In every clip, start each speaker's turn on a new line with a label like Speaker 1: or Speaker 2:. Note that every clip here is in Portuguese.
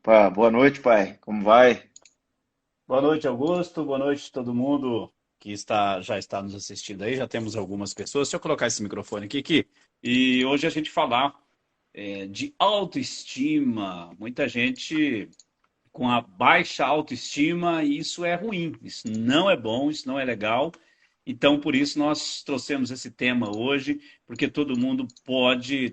Speaker 1: Opa, boa noite, pai. Como vai?
Speaker 2: Boa noite, Augusto. Boa noite, todo mundo que já está nos assistindo aí. Já temos algumas pessoas. Deixa eu colocar esse microfone aqui. E hoje a gente falar de autoestima. Muita gente com a baixa autoestima e isso é ruim. Isso não é bom, isso não é legal. Então, por isso, nós trouxemos esse tema hoje, porque todo mundo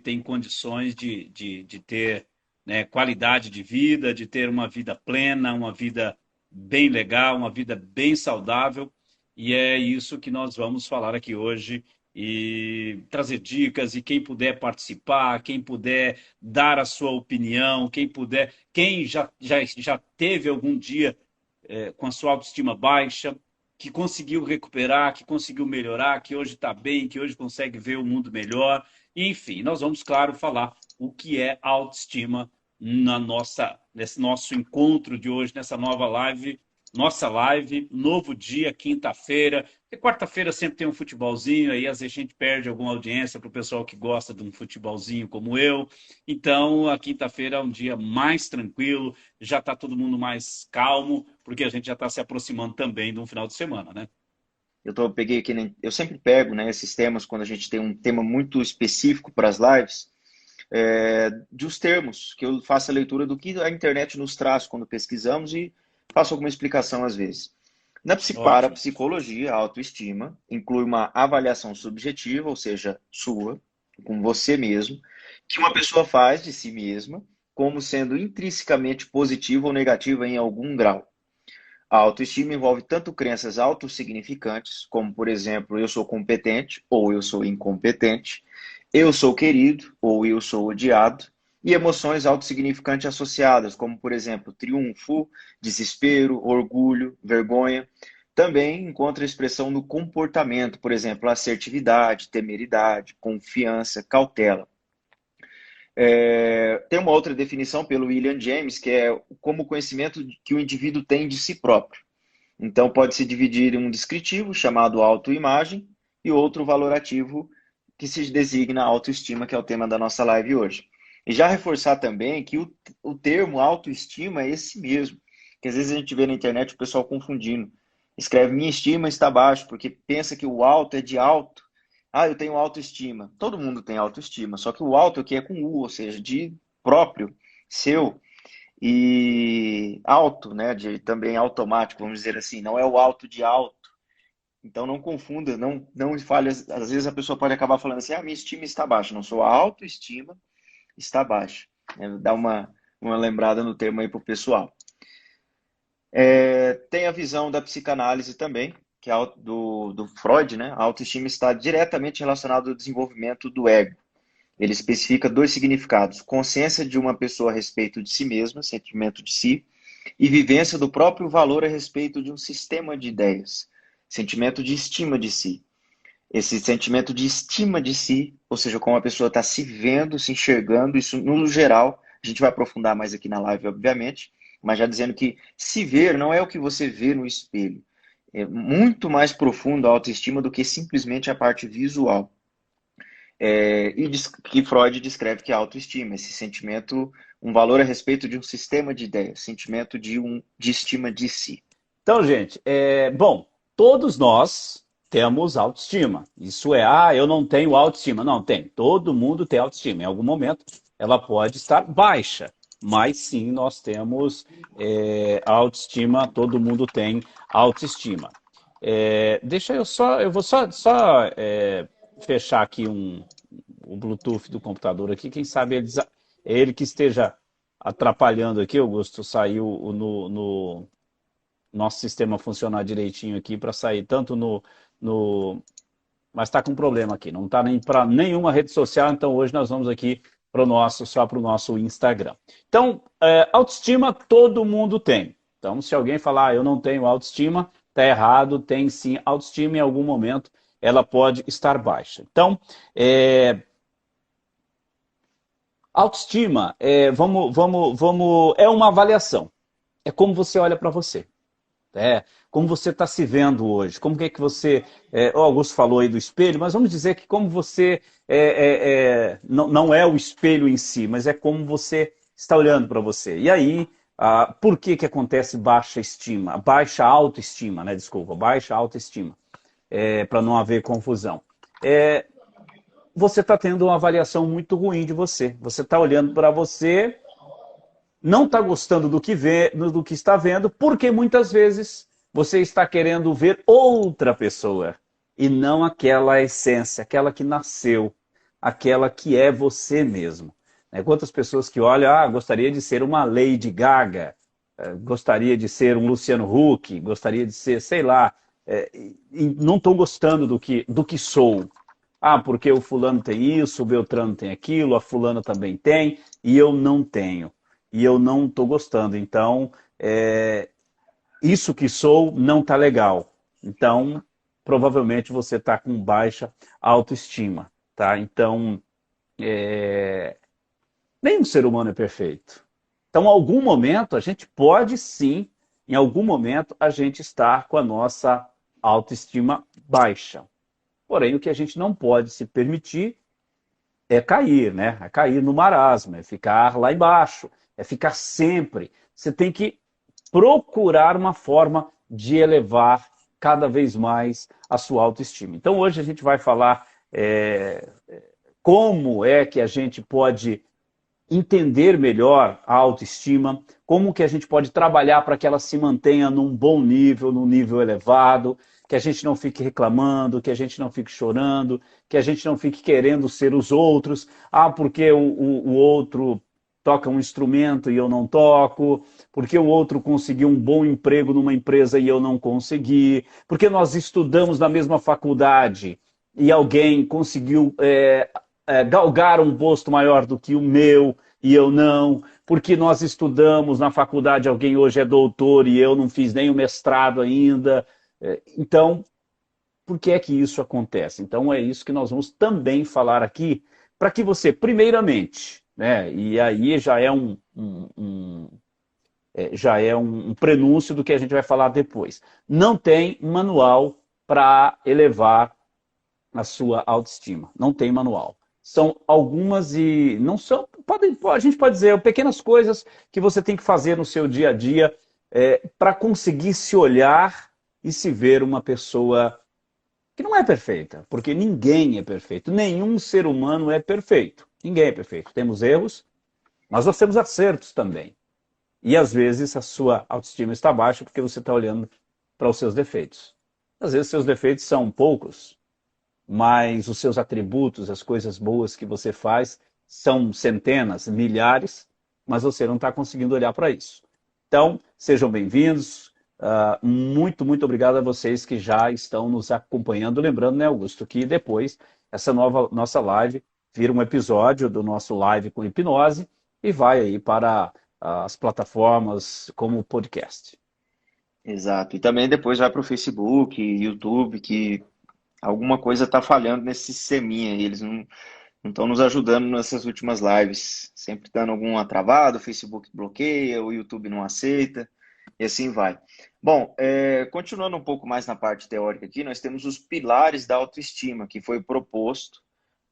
Speaker 2: tem condições de ter, né, qualidade de vida, de ter uma vida plena, uma vida bem legal, uma vida bem saudável. E é isso que nós vamos falar aqui hoje e trazer dicas. E quem puder participar, quem puder dar a sua opinião, quem já teve algum dia com a sua autoestima baixa, que conseguiu recuperar, que conseguiu melhorar, que hoje está bem, que hoje consegue ver o mundo melhor. Enfim, nós vamos, claro, falar o que é autoestima nesse nosso encontro de hoje, nessa nova live, nossa live, novo dia, quinta-feira. E quarta-feira sempre tem um futebolzinho, aí às vezes a gente perde alguma audiência para o pessoal que gosta de um futebolzinho como eu. Então, a quinta-feira é um dia mais tranquilo, já está todo mundo mais calmo, porque a gente já está se aproximando também de um final de semana, né?
Speaker 1: Peguei aqui, eu sempre pego, né, esses temas quando a gente tem um tema muito específico para as lives, de os termos, que eu faço a leitura do que a internet nos traz quando pesquisamos e faço alguma explicação às vezes. Para a
Speaker 2: Ótimo.
Speaker 1: psicologia, a autoestima inclui uma avaliação subjetiva, ou seja, sua, com você mesmo, que uma pessoa faz de si mesma como sendo intrinsecamente positiva ou negativa em algum grau. A autoestima envolve tanto crenças autossignificantes, como, por exemplo, eu sou competente ou eu sou incompetente, eu sou querido ou eu sou odiado, e emoções autossignificantes associadas, como, por exemplo, triunfo, desespero, orgulho, vergonha. Também encontra expressão no comportamento, por exemplo, assertividade, temeridade, confiança, cautela. Tem uma outra definição pelo William James, que é como o conhecimento que o indivíduo tem de si próprio. Então, pode-se dividir em um descritivo, chamado autoimagem, e outro valorativo, que se designa autoestima, que é o tema da nossa live hoje. E já reforçar também que o termo autoestima é esse mesmo, que às vezes a gente vê na internet o pessoal confundindo. Escreve minha estima está baixo, porque pensa que o alto é de alto. Ah, eu tenho autoestima. Todo mundo tem autoestima, só que o alto aqui é com U, ou seja, de próprio, seu. E alto, né, de também automático, vamos dizer assim, não é o alto de alto. Então não confunda, não fale, às vezes a pessoa pode acabar falando assim: "Ah, minha estima está baixa". Não, sua autoestima está baixa. Dá uma lembrada no termo aí pro pessoal. Tem a visão da psicanálise também, que é do Freud, né? A autoestima está diretamente relacionada ao desenvolvimento do ego. Ele especifica dois significados: consciência de uma pessoa a respeito de si mesma, sentimento de si, e vivência do próprio valor a respeito de um sistema de ideias, sentimento de estima de si. Esse sentimento de estima de si, ou seja, como a pessoa está se vendo, se enxergando, isso no geral, a gente vai aprofundar mais aqui na live, obviamente, mas já dizendo que se ver não é o que você vê no espelho. É muito mais profundo a autoestima do que simplesmente a parte visual. Que Freud descreve que é a autoestima, esse sentimento, um valor a respeito de um sistema de ideias, sentimento de estima de si.
Speaker 2: Então, gente, bom, todos nós temos autoestima. Isso eu não tenho autoestima. Não, tem. Todo mundo tem autoestima. Em algum momento ela pode estar baixa, mas sim, nós temos autoestima, todo mundo tem autoestima. Eu vou só fechar aqui o Bluetooth do computador aqui. Quem sabe é ele que esteja atrapalhando aqui, Augusto, saiu no nosso sistema funcionar direitinho aqui para sair tanto no. Mas está com problema aqui, não está nem para nenhuma rede social, então hoje nós vamos aqui só para o nosso Instagram. Então, autoestima todo mundo tem. Então, se alguém falar, eu não tenho autoestima, está errado, tem sim autoestima, em algum momento ela pode estar baixa. Então, autoestima, é uma avaliação. É como você olha para você. Como você está se vendo hoje? Como que você. O Augusto falou aí do espelho, mas vamos dizer que como você. Não é o espelho em si, mas é como você está olhando para você. E aí Por que que acontece baixa estima? Baixa autoestima, né? Desculpa, baixa autoestima, para não haver confusão. Você está tendo uma avaliação muito ruim de você. Você está olhando para você, não está gostando do que vê, do que está vendo, porque muitas vezes você está querendo ver outra pessoa e não aquela essência, aquela que nasceu, aquela que é você mesmo. Quantas pessoas que olham, gostaria de ser uma Lady Gaga, gostaria de ser um Luciano Huck, gostaria de ser, sei lá, e não estou gostando do que sou. Porque o fulano tem isso, o Beltrano tem aquilo, a fulana também tem, e eu não tenho. E eu não estou gostando. Então, isso que sou não está legal. Então, provavelmente você está com baixa autoestima. Tá? Então, nenhum ser humano é perfeito. Então, em algum momento, a gente pode sim, em algum momento, a gente estar com a nossa autoestima baixa. Porém, o que a gente não pode se permitir é cair, né? É cair no marasmo, é ficar lá embaixo, é ficar sempre. Você tem que procurar uma forma de elevar cada vez mais a sua autoestima. Então, hoje a gente vai falar como é que a gente pode entender melhor a autoestima, como que a gente pode trabalhar para que ela se mantenha num bom nível, num nível elevado, que a gente não fique reclamando, que a gente não fique chorando, que a gente não fique querendo ser os outros, porque o outro toca um instrumento e eu não toco, porque o outro conseguiu um bom emprego numa empresa e eu não consegui, porque nós estudamos na mesma faculdade e alguém conseguiu galgar um posto maior do que o meu e eu não, porque nós estudamos na faculdade, alguém hoje é doutor e eu não fiz nem o mestrado ainda. Então, por que é que isso acontece? Então, é isso que nós vamos também falar aqui, para que você, primeiramente, né, e aí já é um prenúncio do que a gente vai falar depois. Não tem manual para elevar a sua autoestima. Não tem manual. São algumas e não são, a gente pode dizer, pequenas coisas que você tem que fazer no seu dia a dia para conseguir se olhar e se ver uma pessoa que não é perfeita, porque ninguém é perfeito. Nenhum ser humano é perfeito. Ninguém é perfeito. Temos erros, mas nós temos acertos também. E às vezes a sua autoestima está baixa porque você está olhando para os seus defeitos. Às vezes seus defeitos são poucos, mas os seus atributos, as coisas boas que você faz, são centenas, milhares, mas você não está conseguindo olhar para isso. Então, sejam bem-vindos. Muito, muito obrigado a vocês que já estão nos acompanhando. Lembrando, né, Augusto, que depois essa nossa live vira um episódio do nosso live com hipnose e vai aí para as plataformas como podcast.
Speaker 1: Exato. E também depois vai para o Facebook, YouTube, que alguma coisa está falhando nesse sisteminha aí. Eles não estão nos ajudando nessas últimas lives. Sempre dando alguma travada, o Facebook bloqueia, o YouTube não aceita, e assim vai. Bom, continuando um pouco mais na parte teórica aqui, nós temos os pilares da autoestima, que foi proposto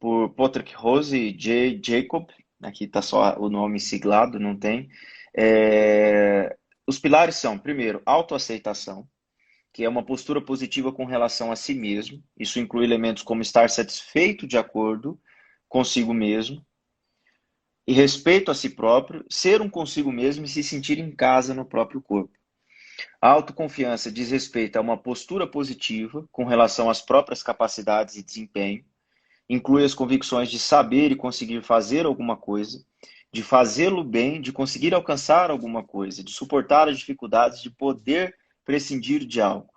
Speaker 1: por Patrick Rose e Jay Jacob. Aqui está só o nome siglado, não tem. Os pilares são, primeiro, autoaceitação, que é uma postura positiva com relação a si mesmo. Isso inclui elementos como estar satisfeito de acordo consigo mesmo, e respeito a si próprio, ser um consigo mesmo e se sentir em casa no próprio corpo. A autoconfiança diz respeito a uma postura positiva com relação às próprias capacidades e desempenho, inclui as convicções de saber e conseguir fazer alguma coisa, de fazê-lo bem, de conseguir alcançar alguma coisa, de suportar as dificuldades, de poder prescindir de algo.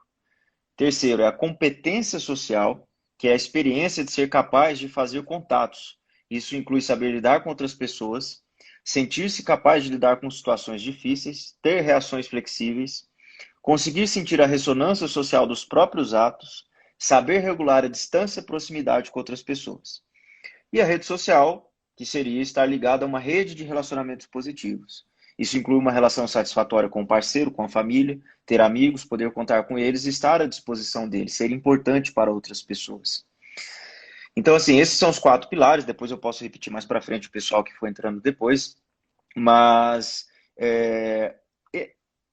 Speaker 1: Terceiro, é a competência social, que é a experiência de ser capaz de fazer contatos. Isso inclui saber lidar com outras pessoas, sentir-se capaz de lidar com situações difíceis, ter reações flexíveis, conseguir sentir a ressonância social dos próprios atos, saber regular a distância e proximidade com outras pessoas. E a rede social, que seria estar ligado a uma rede de relacionamentos positivos. Isso inclui uma relação satisfatória com o parceiro, com a família, ter amigos, poder contar com eles e estar à disposição deles, ser importante para outras pessoas. Então, assim, esses são os 4 pilares. Depois eu posso repetir mais para frente o pessoal que for entrando depois. Mas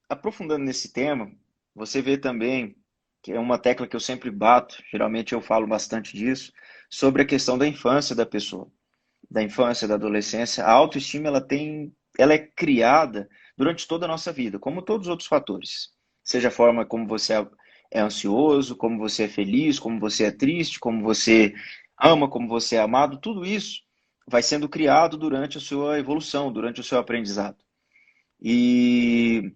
Speaker 1: aprofundando nesse tema, você vê também, que é uma tecla que eu sempre bato, geralmente eu falo bastante disso, sobre a questão da infância da pessoa, da infância, da adolescência. A autoestima, ela é criada durante toda a nossa vida, como todos os outros fatores. Seja a forma como você é ansioso, como você é feliz, como você é triste, como você ama, como você é amado, tudo isso vai sendo criado durante a sua evolução, durante o seu aprendizado. E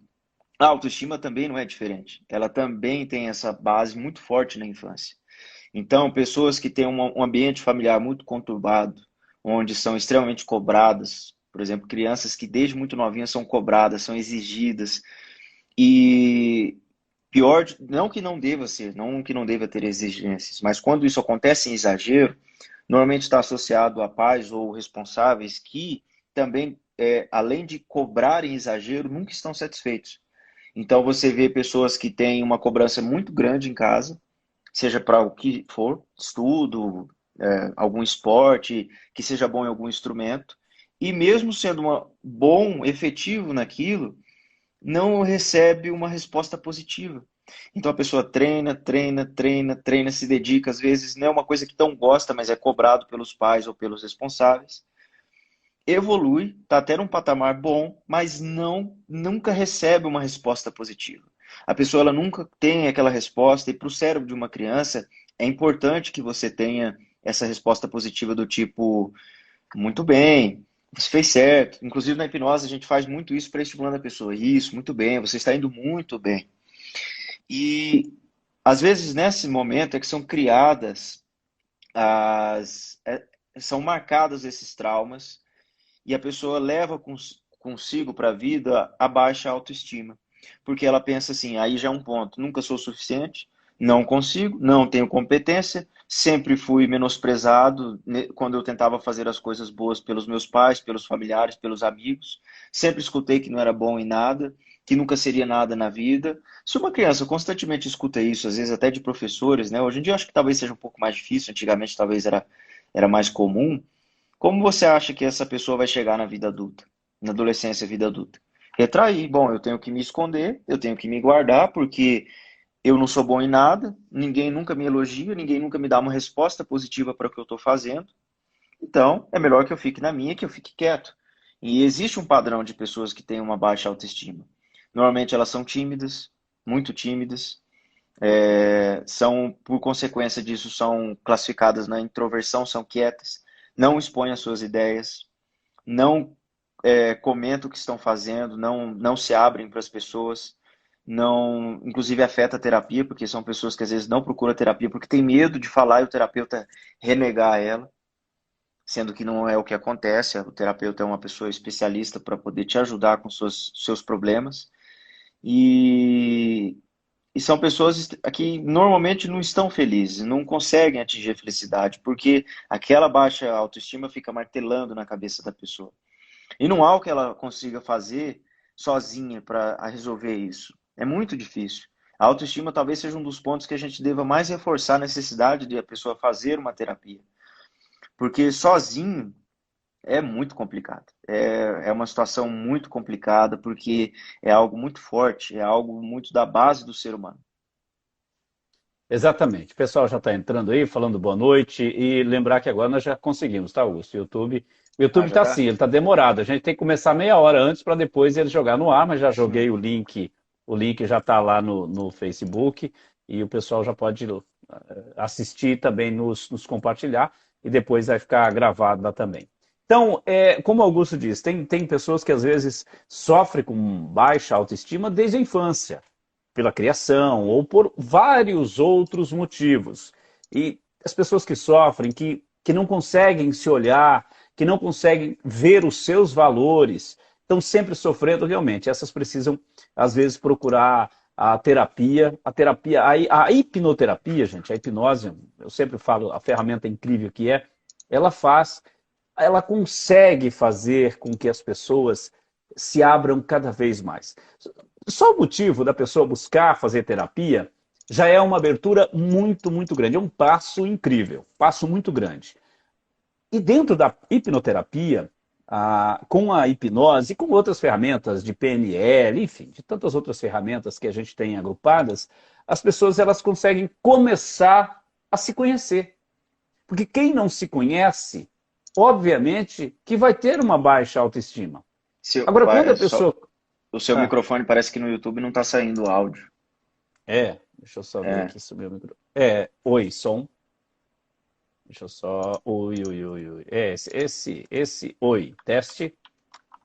Speaker 1: a autoestima também não é diferente. Ela também tem essa base muito forte na infância. Então, pessoas que têm um ambiente familiar muito conturbado, onde são extremamente cobradas, por exemplo, crianças que desde muito novinhas são cobradas, são exigidas, e pior, não que não deva ser, não que não deva ter exigências, mas quando isso acontece em exagero, normalmente está associado a pais ou responsáveis que também, além de cobrar em exagero, nunca estão satisfeitos. Então você vê pessoas que têm uma cobrança muito grande em casa, seja para o que for, estudo, algum esporte, que seja bom em algum instrumento, e mesmo sendo bom, efetivo naquilo, não recebe uma resposta positiva. Então a pessoa treina, treina, treina, treina, se dedica, às vezes não é uma coisa que tão gosta, mas é cobrado pelos pais ou pelos responsáveis, evolui, está até num patamar bom, mas nunca recebe uma resposta positiva. A pessoa ela nunca tem aquela resposta, e para o cérebro de uma criança é importante que você tenha essa resposta positiva do tipo, muito bem, você fez certo. Inclusive na hipnose a gente faz muito isso para estimulando a pessoa. Isso, muito bem, você está indo muito bem. E às vezes nesse momento é que são criadas as, são marcados esses traumas e a pessoa leva consigo para a vida a baixa autoestima. Porque ela pensa assim, aí já é um ponto, nunca sou suficiente, não consigo, não tenho competência, sempre fui menosprezado quando eu tentava fazer as coisas boas pelos meus pais, pelos familiares, pelos amigos, sempre escutei que não era bom em nada, que nunca seria nada na vida. Se uma criança constantemente escuta isso, às vezes até de professores, né? Hoje em dia eu acho que talvez seja um pouco mais difícil, antigamente talvez era mais comum. Como você acha que essa pessoa vai chegar na vida adulta, na adolescência, vida adulta? Retrair. Bom, eu tenho que me esconder, eu tenho que me guardar, porque eu não sou bom em nada, ninguém nunca me elogia, ninguém nunca me dá uma resposta positiva para o que eu estou fazendo. Então, é melhor que eu fique na minha, que eu fique quieto. E existe um padrão de pessoas que têm uma baixa autoestima. Normalmente elas são tímidas, muito tímidas, por consequência disso, são classificadas na introversão, são quietas, não expõem as suas ideias, não comentam o que estão fazendo, não se abrem para as pessoas, não, inclusive afeta a terapia, porque são pessoas que às vezes não procuram terapia porque tem medo de falar e o terapeuta renegar ela, sendo que não é o que acontece. O terapeuta é uma pessoa especialista para poder te ajudar com seus problemas. E, e são pessoas que normalmente não estão felizes, não conseguem atingir a felicidade, porque aquela baixa autoestima fica martelando na cabeça da pessoa. E não há o que ela consiga fazer sozinha para resolver isso. É muito difícil. A autoestima talvez seja um dos pontos que a gente deva mais reforçar a necessidade de a pessoa fazer uma terapia. Porque sozinho é muito complicado. É uma situação muito complicada, porque é algo muito forte, é algo muito da base do ser humano.
Speaker 2: Exatamente. O pessoal já está entrando aí, falando boa noite, e lembrar que agora nós já conseguimos, tá, Augusto? O
Speaker 1: Ah,
Speaker 2: YouTube
Speaker 1: já
Speaker 2: está assim,
Speaker 1: tá?
Speaker 2: ele está demorado. A gente tem que começar meia hora antes para depois ele jogar no ar, mas já
Speaker 1: Hum.
Speaker 2: joguei o link já está lá no Facebook e o pessoal já pode assistir também nos compartilhar e depois vai ficar gravado lá também. Então, como o Augusto disse, tem pessoas que às vezes sofrem com baixa autoestima desde a infância pela criação ou por vários outros motivos. E as pessoas que sofrem, que não conseguem se olhar, que não conseguem ver os seus valores, estão sempre sofrendo realmente. Essas precisam, às vezes, procurar a terapia. A hipnoterapia, gente, a hipnose, eu sempre falo, a ferramenta incrível que ela consegue fazer com que as pessoas se abram cada vez mais. Só o motivo da pessoa buscar fazer terapia já é uma abertura muito, muito grande. É um passo incrível, passo muito grande. E dentro da hipnoterapia, com a hipnose e com outras ferramentas de PNL, enfim, de tantas outras ferramentas que a gente tem agrupadas, as pessoas elas conseguem começar a se conhecer. Porque quem não se conhece, obviamente, que vai ter uma baixa autoestima. Agora, quando a pessoa...
Speaker 1: O seu
Speaker 2: Ah,
Speaker 1: microfone parece que no YouTube não está saindo áudio.
Speaker 2: deixa eu só ver
Speaker 1: É,
Speaker 2: aqui se o meu microfone... Oi, som. Deixa eu só... Oi, oi, oi, oi. Oi, teste.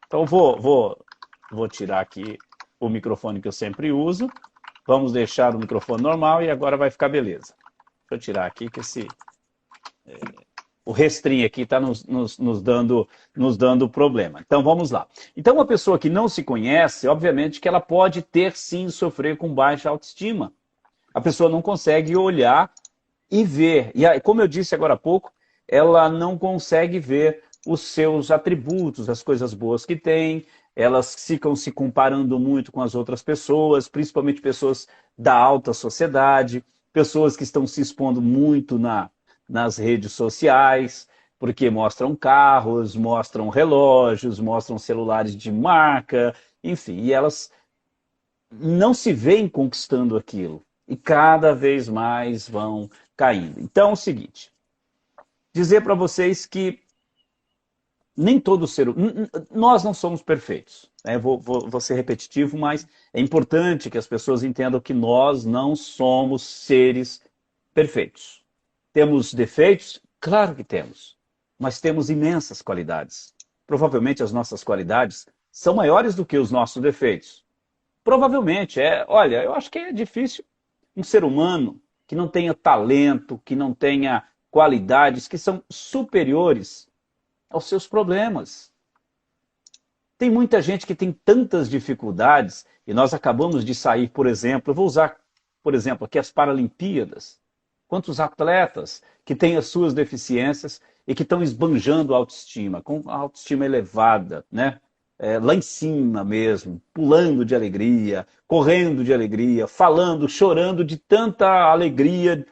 Speaker 2: Então, vou tirar aqui o microfone que eu sempre uso. Vamos deixar o microfone normal e agora vai ficar beleza. Deixa eu tirar aqui que o restring aqui está nos dando problema. Então, vamos lá. Então, uma pessoa que não se conhece, obviamente que ela pode ter, sim, sofrer com baixa autoestima. A pessoa não consegue olhar e ver. E como eu disse agora há pouco, ela não consegue ver os seus atributos, as coisas boas que tem, elas ficam se comparando muito com as outras pessoas, principalmente pessoas da alta sociedade, pessoas que estão se expondo muito nas redes sociais, porque mostram carros, mostram relógios, mostram celulares de marca, enfim, e elas não se veem conquistando aquilo. E cada vez mais vão caindo. Então é o seguinte, dizer para vocês que nem todo ser humano, nós não somos perfeitos. Né? Vou ser repetitivo, mas é importante que as pessoas entendam que nós não somos seres perfeitos. Temos defeitos? Claro que temos. Mas temos imensas qualidades. Provavelmente as nossas qualidades são maiores do que os nossos defeitos. Provavelmente, olha, eu acho que é difícil um ser humano que não tenha talento, que não tenha qualidades que são superiores aos seus problemas. Tem muita gente que tem tantas dificuldades e nós acabamos de sair, por exemplo, eu vou usar, por exemplo, aqui as Paralimpíadas. Quantos atletas que têm as suas deficiências e que estão esbanjando a autoestima, com a autoestima elevada, né? Lá em cima mesmo, pulando de alegria, correndo de alegria, falando, chorando de tanta alegria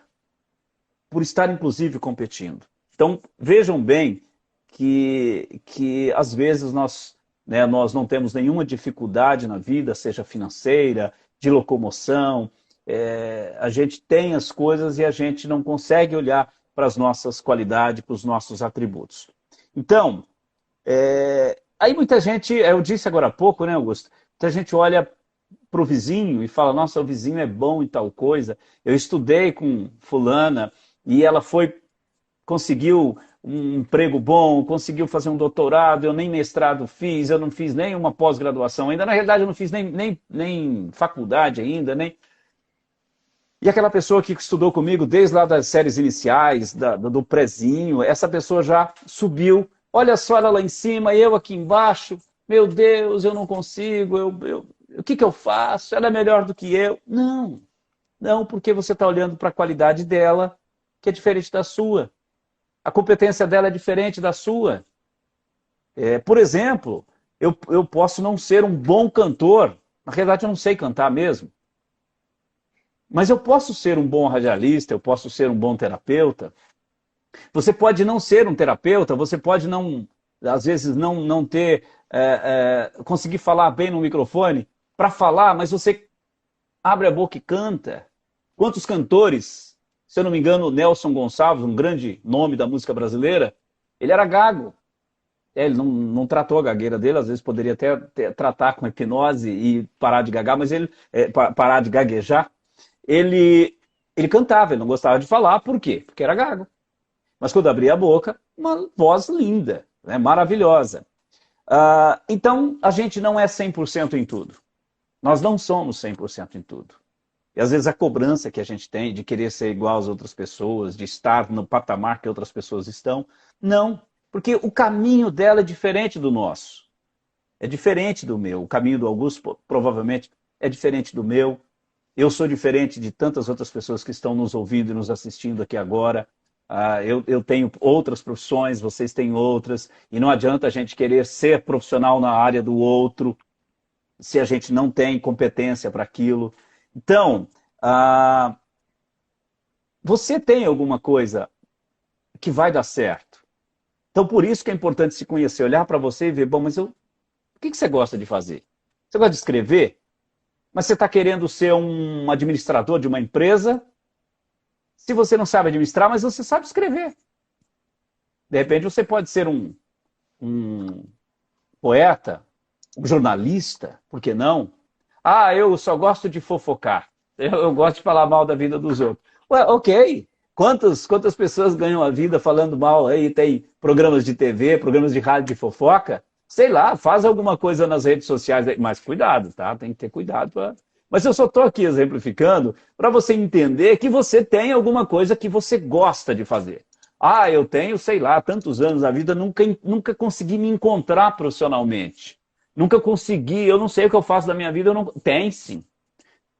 Speaker 2: por estar inclusive competindo. Então, vejam bem que às vezes nós não temos nenhuma dificuldade na vida, seja financeira, de locomoção, a gente tem as coisas e a gente não consegue olhar para as nossas qualidades, para os nossos atributos. Então, aí muita gente, eu disse agora há pouco, né, Augusto? Muita gente olha para o vizinho e fala, nossa, o vizinho é bom em tal coisa. Eu estudei com fulana e ela conseguiu um emprego bom, conseguiu fazer um doutorado, eu nem mestrado fiz, eu não fiz nem uma pós-graduação ainda, na realidade eu não fiz nem faculdade ainda, nem... E aquela pessoa que estudou comigo desde lá das séries iniciais, do prezinho, essa pessoa já subiu, olha só ela lá em cima, eu aqui embaixo, meu Deus, eu não consigo, o que eu faço? Ela é melhor do que eu. Não, porque você está olhando para a qualidade dela, que é diferente da sua. A competência dela é diferente da sua. Por exemplo, eu posso não ser um bom cantor, na realidade eu não sei cantar mesmo, mas eu posso ser um bom radialista, eu posso ser um bom terapeuta. Você pode não ser um terapeuta, você pode não, às vezes não ter, conseguir falar bem no microfone para falar, mas você abre a boca e canta. Quantos cantores, se eu não me engano, Nelson Gonçalves, um grande nome da música brasileira, ele era gago. Ele não tratou a gagueira dele, às vezes poderia até tratar com hipnose e parar de gagar, mas ele parar de gaguejar. Ele cantava, ele não gostava de falar, por quê? Porque era gago. Mas quando abria a boca, uma voz linda, né? Maravilhosa. Então, a gente não é 100% em tudo. Nós não somos 100% em tudo. E às vezes a cobrança que a gente tem de querer ser igual às outras pessoas, de estar no patamar que outras pessoas estão, não. Porque o caminho dela é diferente do nosso. É diferente do meu. O caminho do Augusto provavelmente é diferente do meu. Eu sou diferente de tantas outras pessoas que estão nos ouvindo e nos assistindo aqui agora. Eu tenho outras profissões, vocês têm outras. E não adianta a gente querer ser profissional na área do outro se a gente não tem competência para aquilo. Então, você tem alguma coisa que vai dar certo. Então, por isso que é importante se conhecer, olhar para você e ver, bom, mas o que você gosta de fazer? Você gosta de escrever? Mas você está querendo ser um administrador de uma empresa? Se você não sabe administrar, mas você sabe escrever. De repente, você pode ser um poeta, um jornalista, por que não? Ah, eu só gosto de fofocar. Eu gosto de falar mal da vida dos outros. Ué, ok. Quantas pessoas ganham a vida falando mal aí? Tem programas de TV, programas de rádio de fofoca? Sei lá, faz alguma coisa nas redes sociais aí. Mas cuidado, tá? Tem que ter cuidado. Mas eu só estou aqui exemplificando para você entender que você tem alguma coisa que você gosta de fazer. Ah, eu tenho, sei lá, tantos anos da vida, nunca consegui me encontrar profissionalmente. Nunca consegui, eu não sei o que eu faço da minha vida. Eu não... Tem sim.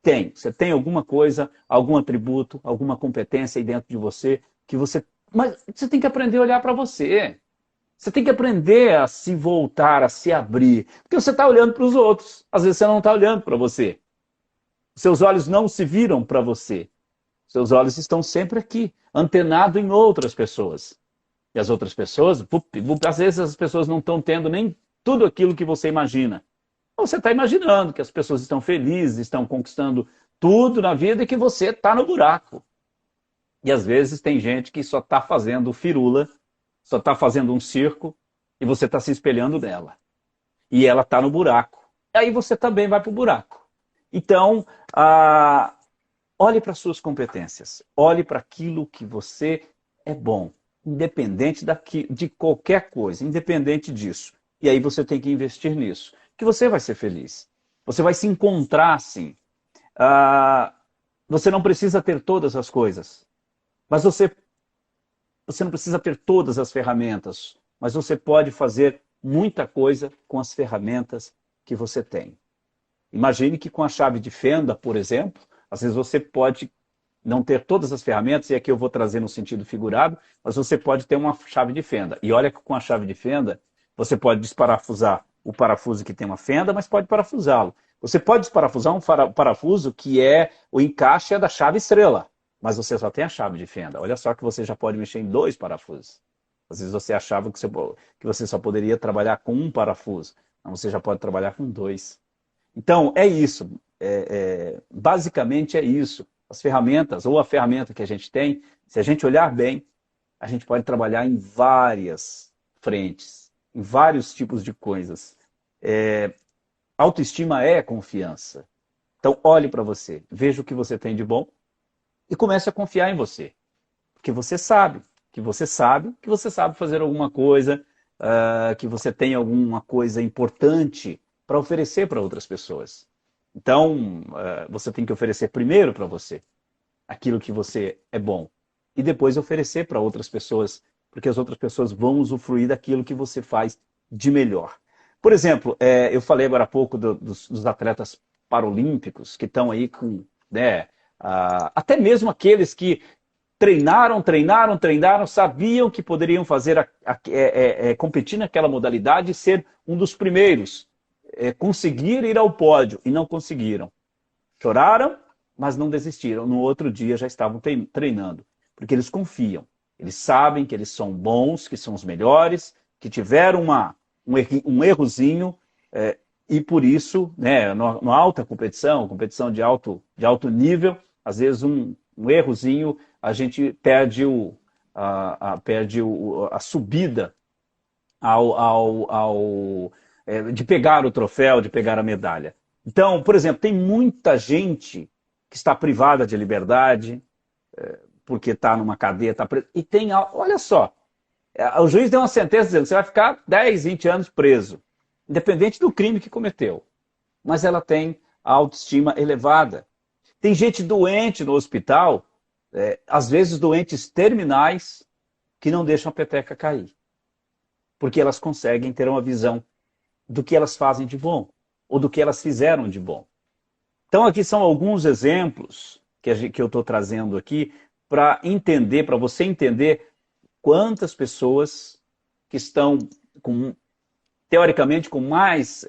Speaker 2: Tem. Você tem alguma coisa, algum atributo, alguma competência aí dentro de você que você... Mas você tem que aprender a olhar para você. Você tem que aprender a se voltar, a se abrir. Porque você está olhando para os outros. Às vezes você não está olhando para você. Seus olhos não se viram para você. Seus olhos estão sempre aqui, antenados em outras pessoas. E as outras pessoas, às vezes as pessoas não estão tendo nem tudo aquilo que você imagina. Você está imaginando que as pessoas estão felizes, estão conquistando tudo na vida e que você está no buraco. E às vezes tem gente que só está fazendo firula, só está fazendo um circo e você está se espelhando nela. E ela está no buraco. Aí você também vai para o buraco. Então, olhe para as suas competências. Olhe para aquilo que você é bom. Independente de qualquer coisa. Independente disso. E aí você tem que investir nisso. Que você vai ser feliz. Você vai se encontrar assim. Você não precisa ter todas as coisas. Mas você não precisa ter todas as ferramentas. Mas você pode fazer muita coisa com as ferramentas que você tem. Imagine que com a chave de fenda, por exemplo, às vezes você pode não ter todas as ferramentas, e aqui eu vou trazer no sentido figurado, mas você pode ter uma chave de fenda. E olha que com a chave de fenda, você pode desparafusar o parafuso que tem uma fenda, mas pode parafusá-lo. Você pode desparafusar um parafuso que o encaixe da chave estrela, mas você só tem a chave de fenda. Olha só que você já pode mexer em 2 parafusos. Às vezes você achava que você só poderia trabalhar com um parafuso, mas você já pode trabalhar com 2. Então, é isso. Basicamente é isso. As ferramentas, ou a ferramenta que a gente tem, se a gente olhar bem, a gente pode trabalhar em várias frentes, em vários tipos de coisas. Autoestima é confiança. Então, olhe para você, veja o que você tem de bom e comece a confiar em você. Porque você sabe que você sabe fazer alguma coisa, que você tem alguma coisa importante para oferecer para outras pessoas. Então, você tem que oferecer primeiro para você aquilo que você é bom e depois oferecer para outras pessoas, porque as outras pessoas vão usufruir daquilo que você faz de melhor. Por exemplo, eu falei agora há pouco dos atletas paralímpicos que estão aí com... até mesmo aqueles que treinaram, sabiam que poderiam fazer competir naquela modalidade e ser um dos primeiros. Conseguir ir ao pódio e não conseguiram. Choraram, mas não desistiram. No outro dia já estavam treinando, porque eles confiam. Eles sabem que eles são bons, que são os melhores, que tiveram um errozinho e por isso, na alta competição de alto nível, às vezes um errozinho, a gente perde a subida de pegar o troféu, de pegar a medalha. Então, por exemplo, tem muita gente que está privada de liberdade, porque está numa cadeia, está preso. E tem, olha só, o juiz deu uma sentença dizendo que você vai ficar 10, 20 anos preso, independente do crime que cometeu. Mas ela tem a autoestima elevada. Tem gente doente no hospital, às vezes doentes terminais, que não deixam a peteca cair. Porque elas conseguem ter uma visão do que elas fazem de bom, ou do que elas fizeram de bom. Então aqui são alguns exemplos que eu estou trazendo aqui para você entender quantas pessoas que estão, teoricamente, com mais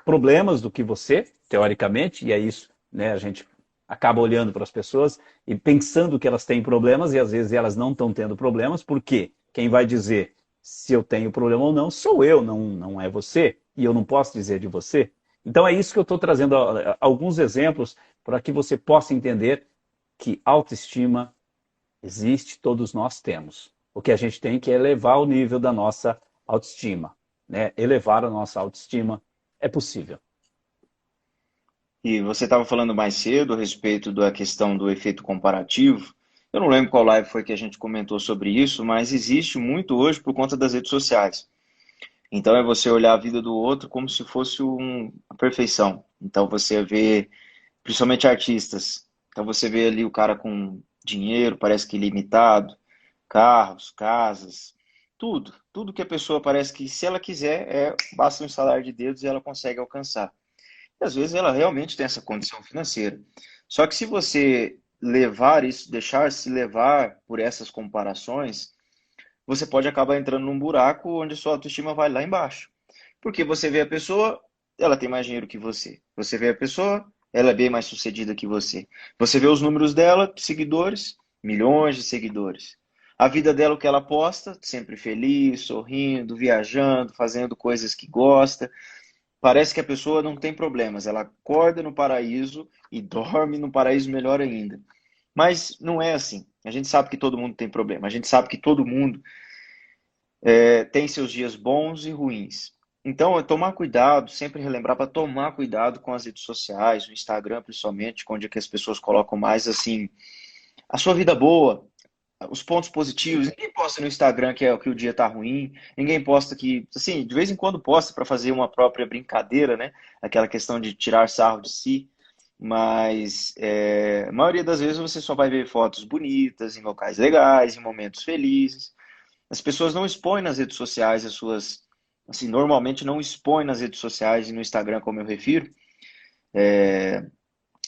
Speaker 2: problemas do que você, teoricamente, e é isso, a gente acaba olhando para as pessoas e pensando que elas têm problemas, e às vezes elas não estão tendo problemas. Por quê? Quem vai dizer se eu tenho problema ou não sou eu, não é você. E eu não posso dizer de você. Então é isso que eu estou trazendo alguns exemplos para que você possa entender que autoestima existe, todos nós temos. O que a gente tem que é elevar o nível da nossa autoestima, né? Elevar a nossa autoestima é possível.
Speaker 1: E você estava falando mais cedo a respeito da questão do efeito comparativo. Eu não lembro qual live foi que a gente comentou sobre isso, mas existe muito hoje por conta das redes sociais. Então é você olhar a vida do outro como se fosse uma perfeição. Então você vê, principalmente artistas, então você vê ali o cara com dinheiro, parece que ilimitado, carros, casas, tudo. Tudo que a pessoa parece que, se ela quiser, basta um estalar de dedos e ela consegue alcançar. E às vezes ela realmente tem essa condição financeira. Só que se você levar isso, deixar se levar por essas comparações, você pode acabar entrando num buraco onde sua autoestima vai lá embaixo. Porque você vê a pessoa, ela tem mais dinheiro que você. Você vê a pessoa, ela é bem mais sucedida que você. Você vê os números dela, seguidores, milhões de seguidores. A vida dela, o que ela posta, sempre feliz, sorrindo, viajando, fazendo coisas que gosta. Parece que a pessoa não tem problemas. Ela acorda no paraíso e dorme no paraíso melhor ainda. Mas não é assim. A gente sabe que todo mundo tem problema. A gente sabe que todo mundo tem seus dias bons e ruins. Então, é tomar cuidado, sempre relembrar para tomar cuidado com as redes sociais, o Instagram principalmente, onde é que as pessoas colocam mais assim a sua vida boa, os pontos positivos. Ninguém posta no Instagram que é que o dia tá ruim, ninguém posta que, assim, de vez em quando posta para fazer uma própria brincadeira, né? Aquela questão de tirar sarro de si. Mas a maioria das vezes você só vai ver fotos bonitas, em locais legais, em momentos felizes. As pessoas não expõem nas redes sociais as suas, assim, normalmente não expõem nas redes sociais e no Instagram, como eu refiro,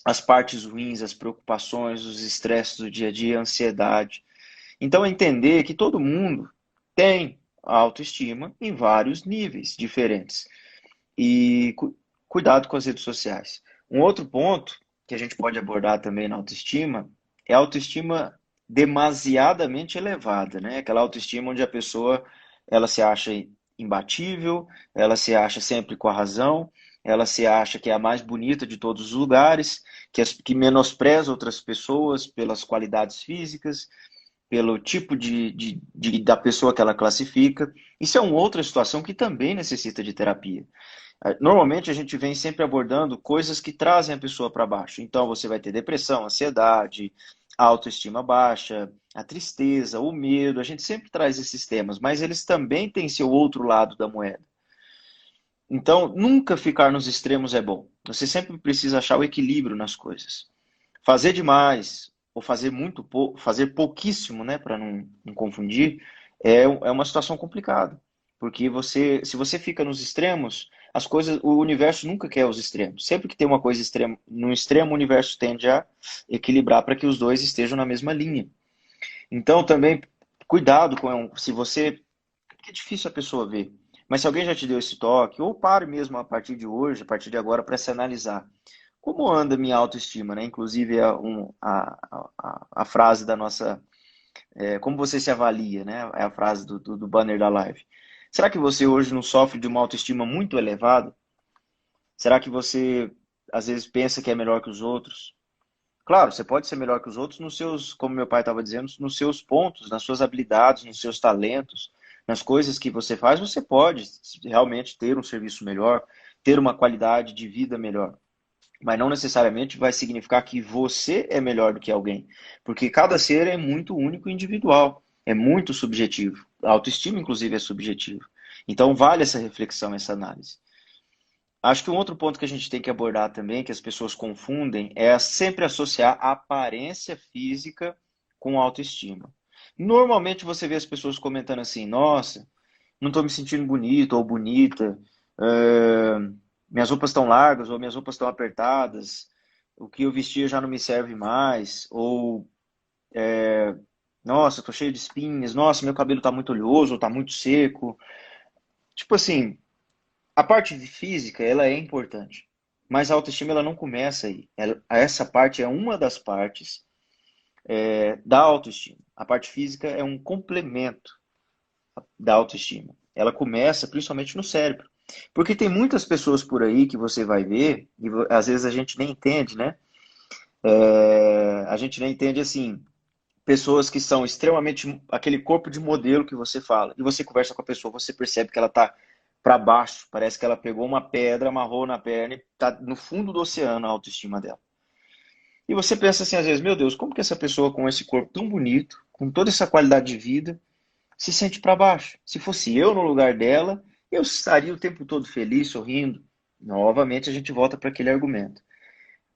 Speaker 1: as partes ruins, as preocupações, os estresses do dia a dia, a ansiedade. Então, é entender que todo mundo tem autoestima em vários níveis diferentes. E cuidado com as redes sociais. Um outro ponto que a gente pode abordar também na autoestima é a autoestima demasiadamente elevada, né? Aquela autoestima onde a pessoa ela se acha imbatível, ela se acha sempre com a razão, ela se acha que é a mais bonita de todos os lugares, que menospreza outras pessoas pelas qualidades físicas, pelo tipo da pessoa que ela classifica. Isso é uma outra situação que também necessita de terapia. Normalmente a gente vem sempre abordando coisas que trazem a pessoa para baixo. Então você vai ter depressão, ansiedade, autoestima baixa, a tristeza, o medo. A gente sempre traz esses temas, mas eles também têm seu outro lado da moeda. Então, nunca ficar nos extremos é bom. Você sempre precisa achar o equilíbrio nas coisas. Fazer demais ou fazer muito pouco, fazer pouquíssimo, né, para não confundir, é uma situação complicada. Porque se você fica nos extremos, as coisas, o universo nunca quer os extremos. Sempre que tem uma coisa extrema, no extremo, o universo tende a equilibrar para que os dois estejam na mesma linha. Então, também, cuidado com se você. Que é difícil a pessoa ver. Mas se alguém já te deu esse toque, ou pare mesmo a partir de hoje, a partir de agora, para se analisar. Como anda minha autoestima, né? Inclusive a frase da nossa. Como você se avalia, né? É a frase do banner da live. Será que você hoje não sofre de uma autoestima muito elevada? Será que você às vezes pensa que é melhor que os outros? Claro, você pode ser melhor que os outros nos seus, como meu pai estava dizendo, nos seus pontos, nas suas habilidades, nos seus talentos, nas coisas que você faz, você pode realmente ter um serviço melhor, ter uma qualidade de vida melhor. Mas não necessariamente vai significar que você é melhor do que alguém, porque cada ser é muito único e individual, é muito subjetivo. A autoestima, inclusive, é subjetivo. Então, vale essa reflexão, essa análise. Acho que um outro ponto que a gente tem que abordar também, que as pessoas confundem, é sempre associar a aparência física com autoestima. Normalmente você vê as pessoas comentando assim: nossa, não estou me sentindo bonito ou bonita, eh, minhas roupas estão largas ou minhas roupas estão apertadas, o que eu vestia já não me serve mais, ou nossa, estou cheio de espinhas, nossa, meu cabelo está muito oleoso ou está muito seco. Tipo assim, a parte física, ela é importante, mas a autoestima ela não começa aí. Essa parte é uma das partes da autoestima. A parte física é um complemento. da autoestima? Ela começa principalmente no cérebro. Porque tem muitas pessoas por aí que você vai ver, e às vezes a gente nem entende, né? A gente nem entende assim, pessoas que são extremamente aquele corpo de modelo que você fala, e você conversa com a pessoa, você percebe que ela tá para baixo, parece que ela pegou uma pedra, amarrou na perna e tá no fundo do oceano a autoestima dela. E você pensa assim às vezes, meu Deus, como que essa pessoa com esse corpo tão bonito, com toda essa qualidade de vida, se sente para baixo? Se fosse eu no lugar dela, eu estaria o tempo todo feliz, sorrindo. Novamente a gente volta para aquele argumento.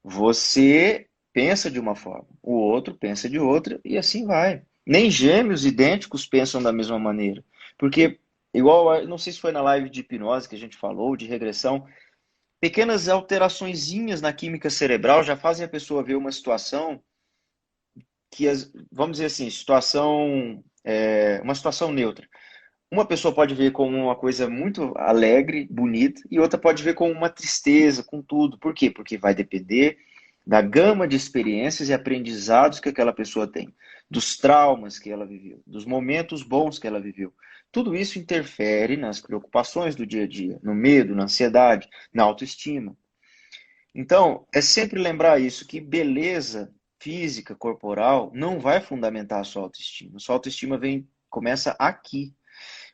Speaker 1: Você pensa de uma forma, o outro pensa de outra e assim vai. Nem gêmeos idênticos pensam da mesma maneira. Porque, igual, não sei se foi na live de hipnose que a gente falou, de regressão, pequenas alteraçõezinhas na química cerebral já fazem a pessoa ver uma situação que, vamos dizer assim, uma situação neutra. Uma pessoa pode ver como uma coisa muito alegre, bonita, e outra pode ver como uma tristeza, com tudo. Por quê? Porque vai depender da gama de experiências e aprendizados que aquela pessoa tem, dos traumas que ela viveu, dos momentos bons que ela viveu. Tudo isso interfere nas preocupações do dia a dia, no medo, na ansiedade, na autoestima. Então, é sempre lembrar isso, que beleza física, corporal, não vai fundamentar a sua autoestima. Sua autoestima começa aqui.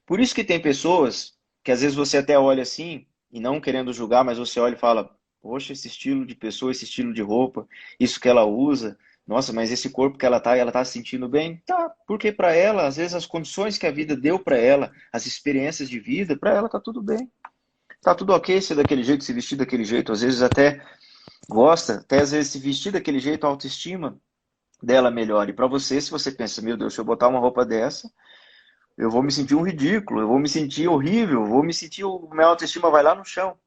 Speaker 1: Por isso que tem pessoas que às vezes você até olha assim, e não querendo julgar, mas você olha e fala, poxa, esse estilo de pessoa, esse estilo de roupa, isso que ela usa, nossa, mas esse corpo que ela tá se sentindo bem? Tá, porque para ela, às vezes as condições que a vida deu para ela, as experiências de vida, para ela tá tudo bem. Tá tudo ok ser daquele jeito, se vestir daquele jeito, às vezes até gosta, até às vezes se vestir daquele jeito, a autoestima dela melhora. E para você, se você pensa, meu Deus, se eu botar uma roupa dessa, eu vou me sentir um ridículo, eu vou me sentir horrível, vou me sentir, minha autoestima vai lá no chão.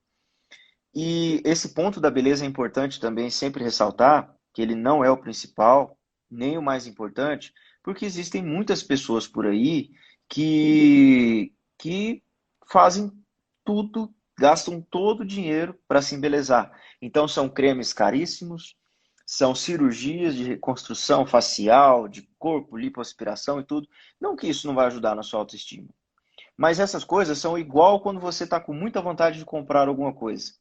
Speaker 1: E esse ponto da beleza é importante também sempre ressaltar que ele não é o principal, nem o mais importante, porque existem muitas pessoas por aí que fazem tudo, gastam todo o dinheiro para se embelezar. Então são cremes caríssimos, são cirurgias de reconstrução facial, de corpo, lipoaspiração e tudo. Não que isso não vai ajudar na sua autoestima. Mas essas coisas são igual quando você está com muita vontade de comprar alguma coisa.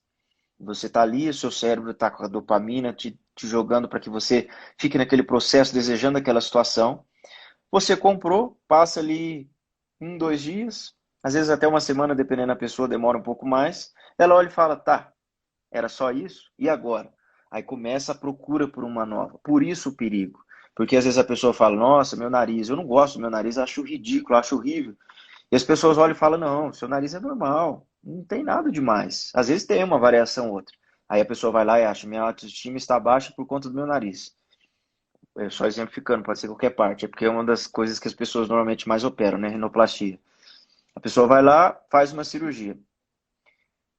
Speaker 1: Você está ali, o seu cérebro está com a dopamina te jogando para que você fique naquele processo desejando aquela situação. Você comprou, passa ali 1, 2 dias, às vezes até uma semana, dependendo da pessoa, demora um pouco mais. Ela olha e fala, tá, era só isso? E agora? Aí começa a procura por uma nova. Por isso o perigo. Porque às vezes a pessoa fala, nossa, meu nariz, eu não gosto do meu nariz, acho ridículo, acho horrível. E as pessoas olham e falam, não, seu nariz é normal, não tem nada demais. Às vezes tem uma variação ou outra. Aí a pessoa vai lá e acha, minha autoestima está baixa por conta do meu nariz. É só exemplificando, pode ser qualquer parte. É porque é uma das coisas que as pessoas normalmente mais operam, né? Rinoplastia. A pessoa vai lá, faz uma cirurgia.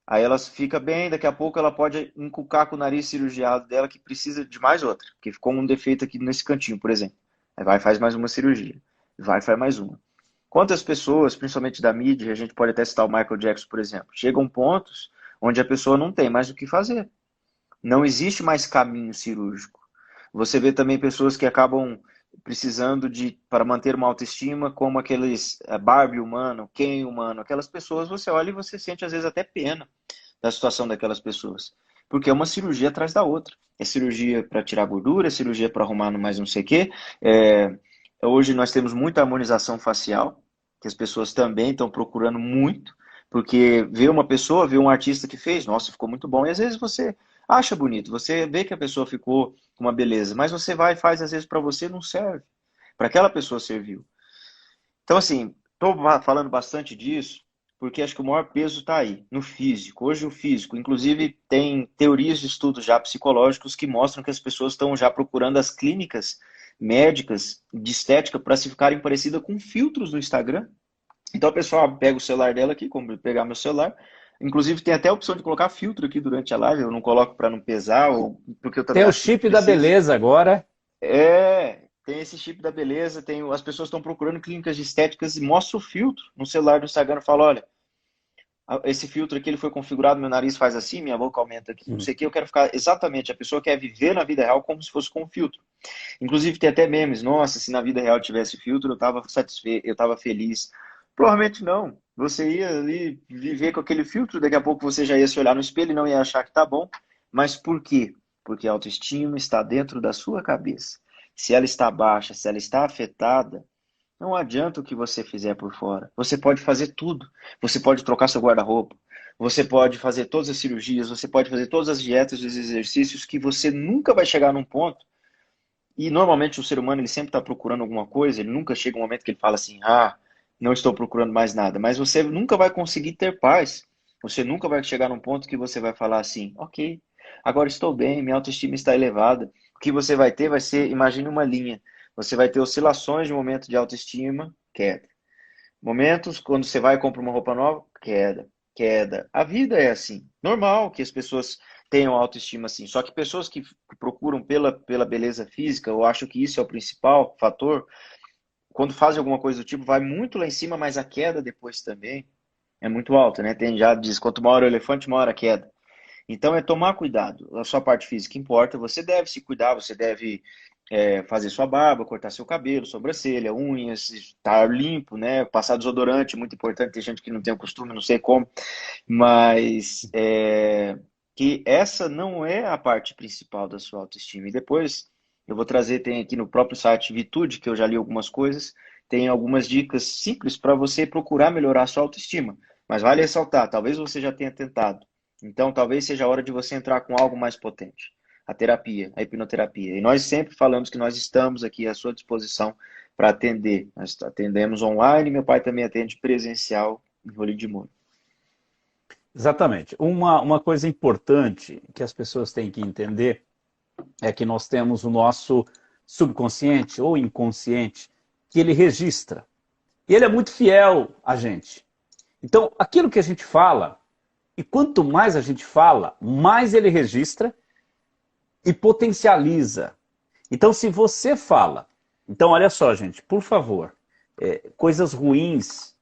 Speaker 1: Aí ela fica bem, daqui a pouco ela pode encucar com o nariz cirurgiado dela que precisa de mais outra, porque ficou um defeito aqui nesse cantinho, por exemplo. Aí vai e faz mais uma cirurgia. Vai e faz mais uma. Quantas pessoas, principalmente da mídia, a gente pode até citar o Michael Jackson, por exemplo, chegam pontos onde a pessoa não tem mais o que fazer. Não existe mais caminho cirúrgico. Você vê também pessoas que acabam precisando para manter uma autoestima, como aqueles Barbie humano, Ken humano, aquelas pessoas, você olha e você sente às vezes até pena da situação daquelas pessoas. Porque é uma cirurgia atrás da outra. É cirurgia para tirar gordura, é cirurgia para arrumar no mais não sei o quê. Hoje nós temos muita harmonização facial, que as pessoas também estão procurando muito, porque vê uma pessoa, vê um artista que fez, nossa, ficou muito bom, e às vezes você acha bonito, você vê que a pessoa ficou com uma beleza, mas você vai e faz, às vezes para você não serve, para aquela pessoa serviu. Então, assim, estou falando bastante disso, porque acho que o maior peso está aí, no físico. Hoje o físico, inclusive, tem teorias de estudos já psicológicos que mostram que as pessoas estão já procurando as clínicas médicas de estética para se ficarem parecidas com filtros no Instagram. Então a pessoa pega o celular dela aqui, como pegar meu celular. Inclusive tem até a opção de colocar filtro aqui durante a live. Eu não coloco para não pesar, ou porque eu também
Speaker 3: Tem o
Speaker 1: acho que
Speaker 3: chip da
Speaker 1: precisa.
Speaker 3: beleza agora.
Speaker 1: Tem esse chip da beleza, as pessoas estão procurando clínicas de estéticas e mostra o filtro no celular do Instagram e fala, olha, esse filtro aqui ele foi configurado, meu nariz faz assim, minha boca aumenta aqui, não sei o que, eu quero ficar exatamente, a pessoa quer viver na vida real como se fosse com um filtro. Inclusive tem até memes, nossa, se na vida real tivesse filtro, eu estava satisfeito, eu estava feliz. Provavelmente não. Você ia ali viver com aquele filtro, daqui a pouco você já ia se olhar no espelho e não ia achar que tá bom. Mas por quê? Porque a autoestima está dentro da sua cabeça. Se ela está baixa, se ela está afetada, não adianta o que você fizer por fora. Você pode fazer tudo. Você pode trocar seu guarda-roupa. Você pode fazer todas as cirurgias. Você pode fazer todas as dietas e os exercícios que você nunca vai chegar num ponto. E normalmente o ser humano ele sempre está procurando alguma coisa. Ele nunca chega um momento que ele fala assim: ah, não estou procurando mais nada. Mas você nunca vai conseguir ter paz. Você nunca vai chegar num ponto que você vai falar assim: ok, agora estou bem, minha autoestima está elevada. O que você vai ter vai ser, imagine uma linha. Você vai ter oscilações de momento de autoestima, queda. Momentos quando você vai e compra uma roupa nova, queda, queda. A vida é assim. Normal que as pessoas tenham autoestima assim. Só que pessoas que procuram pela beleza física, eu acho que isso é o principal fator, quando fazem alguma coisa do tipo, vai muito lá em cima, mas a queda depois também é muito alta, né? Tem já diz, quanto maior o elefante, maior a queda. Então é tomar cuidado. A sua parte física importa, você deve se cuidar, você deve fazer sua barba, cortar seu cabelo, sobrancelha, unhas, estar limpo, né? Passar desodorante, muito importante. Tem gente que não tem o costume, não sei como, mas que essa não é a parte principal da sua autoestima. E depois eu vou trazer, tem aqui no próprio site Vitude, que eu já li algumas coisas, tem algumas dicas simples para você procurar melhorar a sua autoestima. Mas vale ressaltar, talvez você já tenha tentado. Então, talvez seja a hora de você entrar com algo mais potente. A terapia, a hipnoterapia. E nós sempre falamos que nós estamos aqui à sua disposição para atender. Nós atendemos online, meu pai também atende presencial em Rolim de Moura.
Speaker 2: Exatamente. Uma coisa importante que as pessoas têm que entender é que nós temos o nosso subconsciente ou inconsciente, que ele registra. E ele é muito fiel a gente. Então, aquilo que a gente fala, e quanto mais a gente fala, mais ele registra e potencializa. Então, se você fala... Então, olha só, gente, por favor, coisas ruins,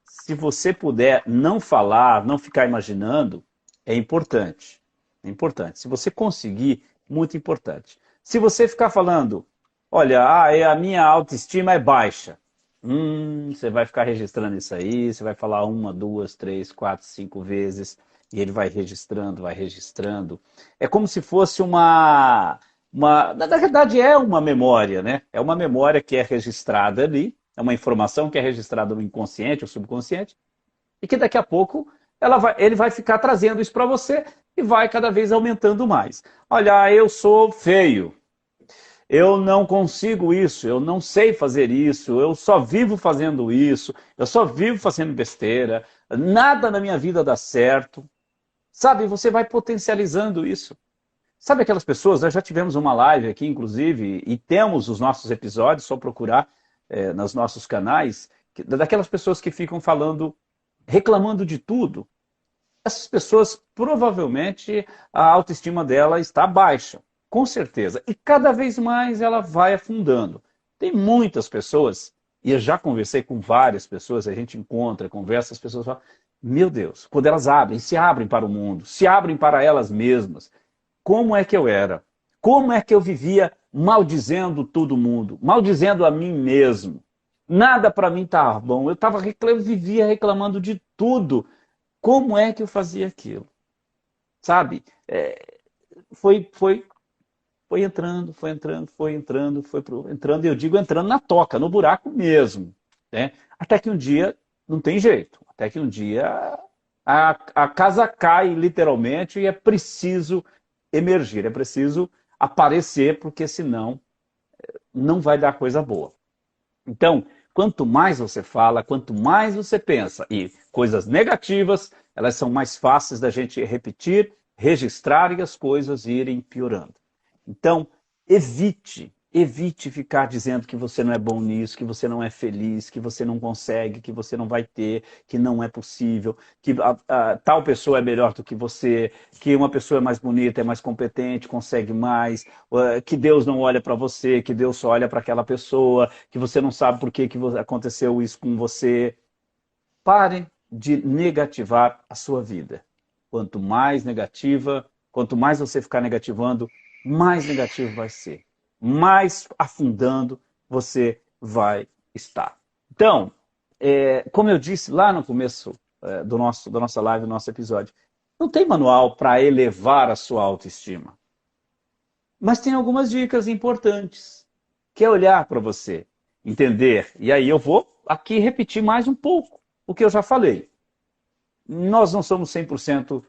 Speaker 2: se você puder não falar, não ficar imaginando, é importante. É importante. Se você conseguir, muito importante. Se você ficar falando, olha, a minha autoestima é baixa. Você vai ficar registrando isso aí, você vai falar 1, 2, 3, 4, 5 vezes, e ele vai registrando, vai registrando. É como se fosse na verdade é uma memória, né? É uma memória que é registrada ali, é uma informação que é registrada no inconsciente ou subconsciente, e que daqui a pouco ele vai ficar trazendo isso para você e vai cada vez aumentando mais. Olha, eu sou feio, eu não consigo isso, eu não sei fazer isso, eu só vivo fazendo isso, eu só vivo fazendo besteira, nada na minha vida dá certo. Sabe, você vai potencializando isso. Sabe aquelas pessoas, nós já tivemos uma live aqui, inclusive, e temos os nossos episódios, só procurar nos nossos canais, daquelas pessoas que ficam falando, reclamando de tudo. Essas pessoas, provavelmente, a autoestima dela está baixa, com certeza. E cada vez mais ela vai afundando. Tem muitas pessoas, e eu já conversei com várias pessoas, a gente encontra, conversa, as pessoas falam, meu Deus, quando elas se abrem para o mundo, se abrem para elas mesmas, como é que eu era? Como é que eu vivia maldizendo todo mundo? Maldizendo a mim mesmo? Nada para mim estava bom. Eu vivia reclamando de tudo. Como é que eu fazia aquilo? Sabe? Foi, foi, foi entrando, foi entrando, foi entrando, entrando, e eu digo entrando na toca, no buraco mesmo. Né? Até que um dia, não tem jeito, até que um dia a casa cai literalmente e é preciso emergir, é preciso aparecer, porque senão não vai dar coisa boa. Então, quanto mais você fala, quanto mais você pensa, e coisas negativas, elas são mais fáceis da gente repetir, registrar e as coisas irem piorando. Então, evite ficar dizendo que você não é bom nisso, que você não é feliz, que você não consegue, que você não vai ter, que não é possível, que tal pessoa é melhor do que você, que uma pessoa é mais bonita, é mais competente, consegue mais, que Deus não olha para você, que Deus só olha para aquela pessoa, que você não sabe por que aconteceu isso com você. Pare de negativar a sua vida. Quanto mais negativa, quanto mais você ficar negativando, mais negativo vai ser. Mais afundando você vai estar. Então, como eu disse lá no começo da nossa live, do nosso episódio, não tem manual para elevar a sua autoestima. Mas tem algumas dicas importantes, que é olhar para você, entender. E aí eu vou aqui repetir mais um pouco o que eu já falei. Nós não somos 100%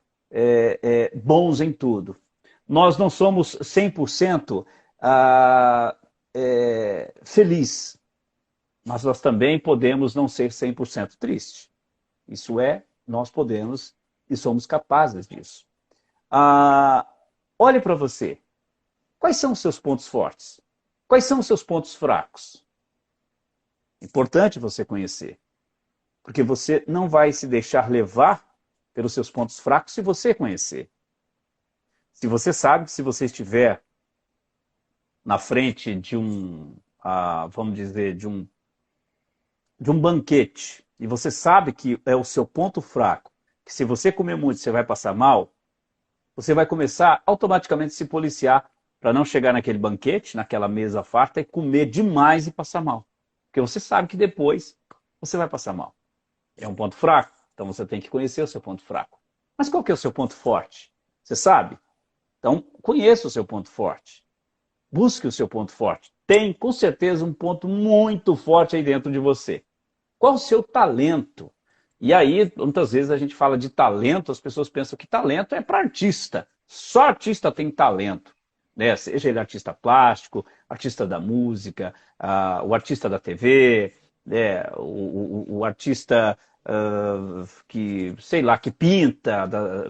Speaker 2: bons em tudo. Nós não somos 100% feliz. Mas nós também podemos não ser 100% triste. Isso nós podemos e somos capazes disso. Olhe para você. Quais são os seus pontos fortes? Quais são os seus pontos fracos? Importante você conhecer. Porque você não vai se deixar levar pelos seus pontos fracos se você conhecer. Se você sabe que se você estiver na frente de vamos dizer, de um banquete, e você sabe que é o seu ponto fraco, que se você comer muito você vai passar mal, você vai começar automaticamente a se policiar para não chegar naquele banquete, naquela mesa farta, e comer demais e passar mal. Porque você sabe que depois você vai passar mal. É um ponto fraco, então você tem que conhecer o seu ponto fraco. Mas qual que é o seu ponto forte? Você sabe? Então, conheça o seu ponto forte. Busque o seu ponto forte. Tem, com certeza, um ponto muito forte aí dentro de você. Qual o seu talento? E aí, muitas vezes a gente fala de talento, as pessoas pensam que talento é para artista. Só artista tem talento. Né? Seja ele artista plástico, artista da música, o artista da TV, o artista que, sei lá, que pinta.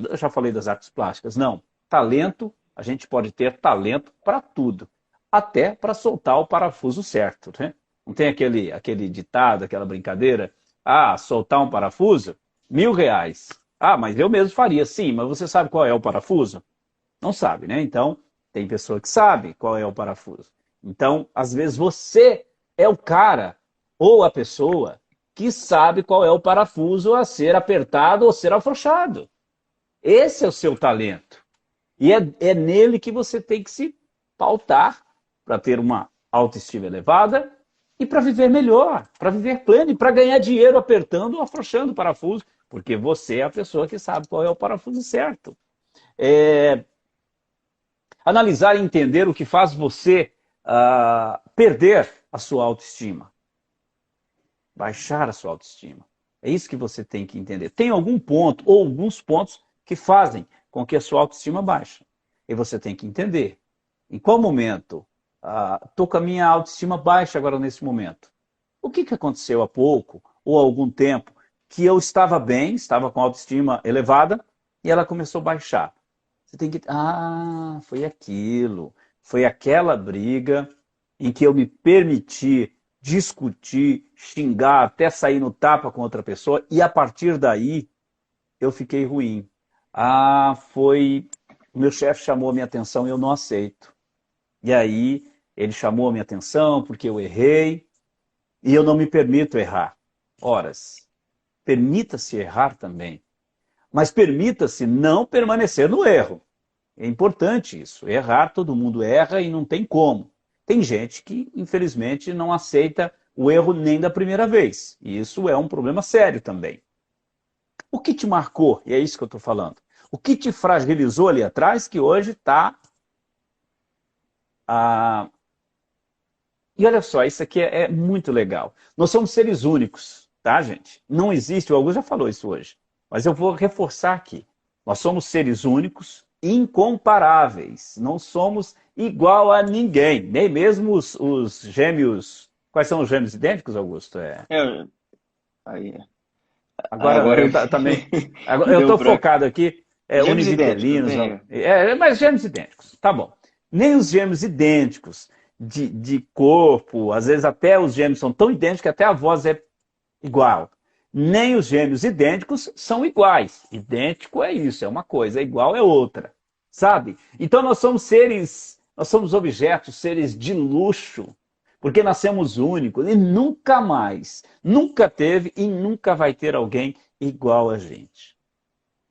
Speaker 2: Eu já falei das artes plásticas. Não. Talento, a gente pode ter talento para tudo. Até para soltar o parafuso certo. Né? Não tem aquele ditado, aquela brincadeira? Soltar um parafuso? R$ 1.000. Mas eu mesmo faria. Sim, mas você sabe qual é o parafuso? Não sabe, né? Então, tem pessoa que sabe qual é o parafuso. Então, às vezes, você é o cara ou a pessoa que sabe qual é o parafuso a ser apertado ou ser afrouxado. Esse é o seu talento. E é nele que você tem que se pautar para ter uma autoestima elevada e para viver melhor, para viver pleno e para ganhar dinheiro apertando ou afrouxando o parafuso, porque você é a pessoa que sabe qual é o parafuso certo. Analisar e entender o que faz você perder a sua autoestima. Baixar a sua autoestima. É isso que você tem que entender. Tem algum ponto ou alguns pontos que fazem com que a sua autoestima baixe. E você tem que entender. Em qual momento estou com a minha autoestima baixa agora nesse momento? O que aconteceu há pouco ou há algum tempo que eu estava bem, estava com a autoestima elevada e ela começou a baixar? Você tem que... foi aquilo. Foi aquela briga em que eu me permiti discutir, xingar, até sair no tapa com outra pessoa e a partir daí eu fiquei ruim. O meu chefe chamou a minha atenção e eu não aceito. E aí ele chamou a minha atenção porque eu errei e eu não me permito errar. Horas, permita-se errar também. Mas permita-se não permanecer no erro. É importante isso. Errar, todo mundo erra e não tem como. Tem gente que, infelizmente, não aceita o erro nem da primeira vez. E isso é um problema sério também. O que te marcou? E é isso que eu estou falando. O que te fragilizou ali atrás que hoje está... E olha só, isso aqui é muito legal. Nós somos seres únicos, tá, gente? Não existe, o Augusto já falou isso hoje, mas eu vou reforçar aqui. Nós somos seres únicos, incomparáveis. Não somos igual a ninguém, nem mesmo os gêmeos... Quais são os gêmeos idênticos, Augusto?
Speaker 1: Aí.
Speaker 2: Agora eu também... eu estou focado aqui.
Speaker 1: Gêmeos
Speaker 2: univitelinos.
Speaker 1: idênticos,
Speaker 2: mas gêmeos idênticos, tá bom. Nem os gêmeos idênticos de corpo, às vezes até os gêmeos são tão idênticos que até a voz é igual. Nem os gêmeos idênticos são iguais. Idêntico é isso, é uma coisa, igual é outra. Sabe? Então nós somos objetos, seres de luxo, porque nascemos únicos e nunca mais, nunca teve e nunca vai ter alguém igual a gente.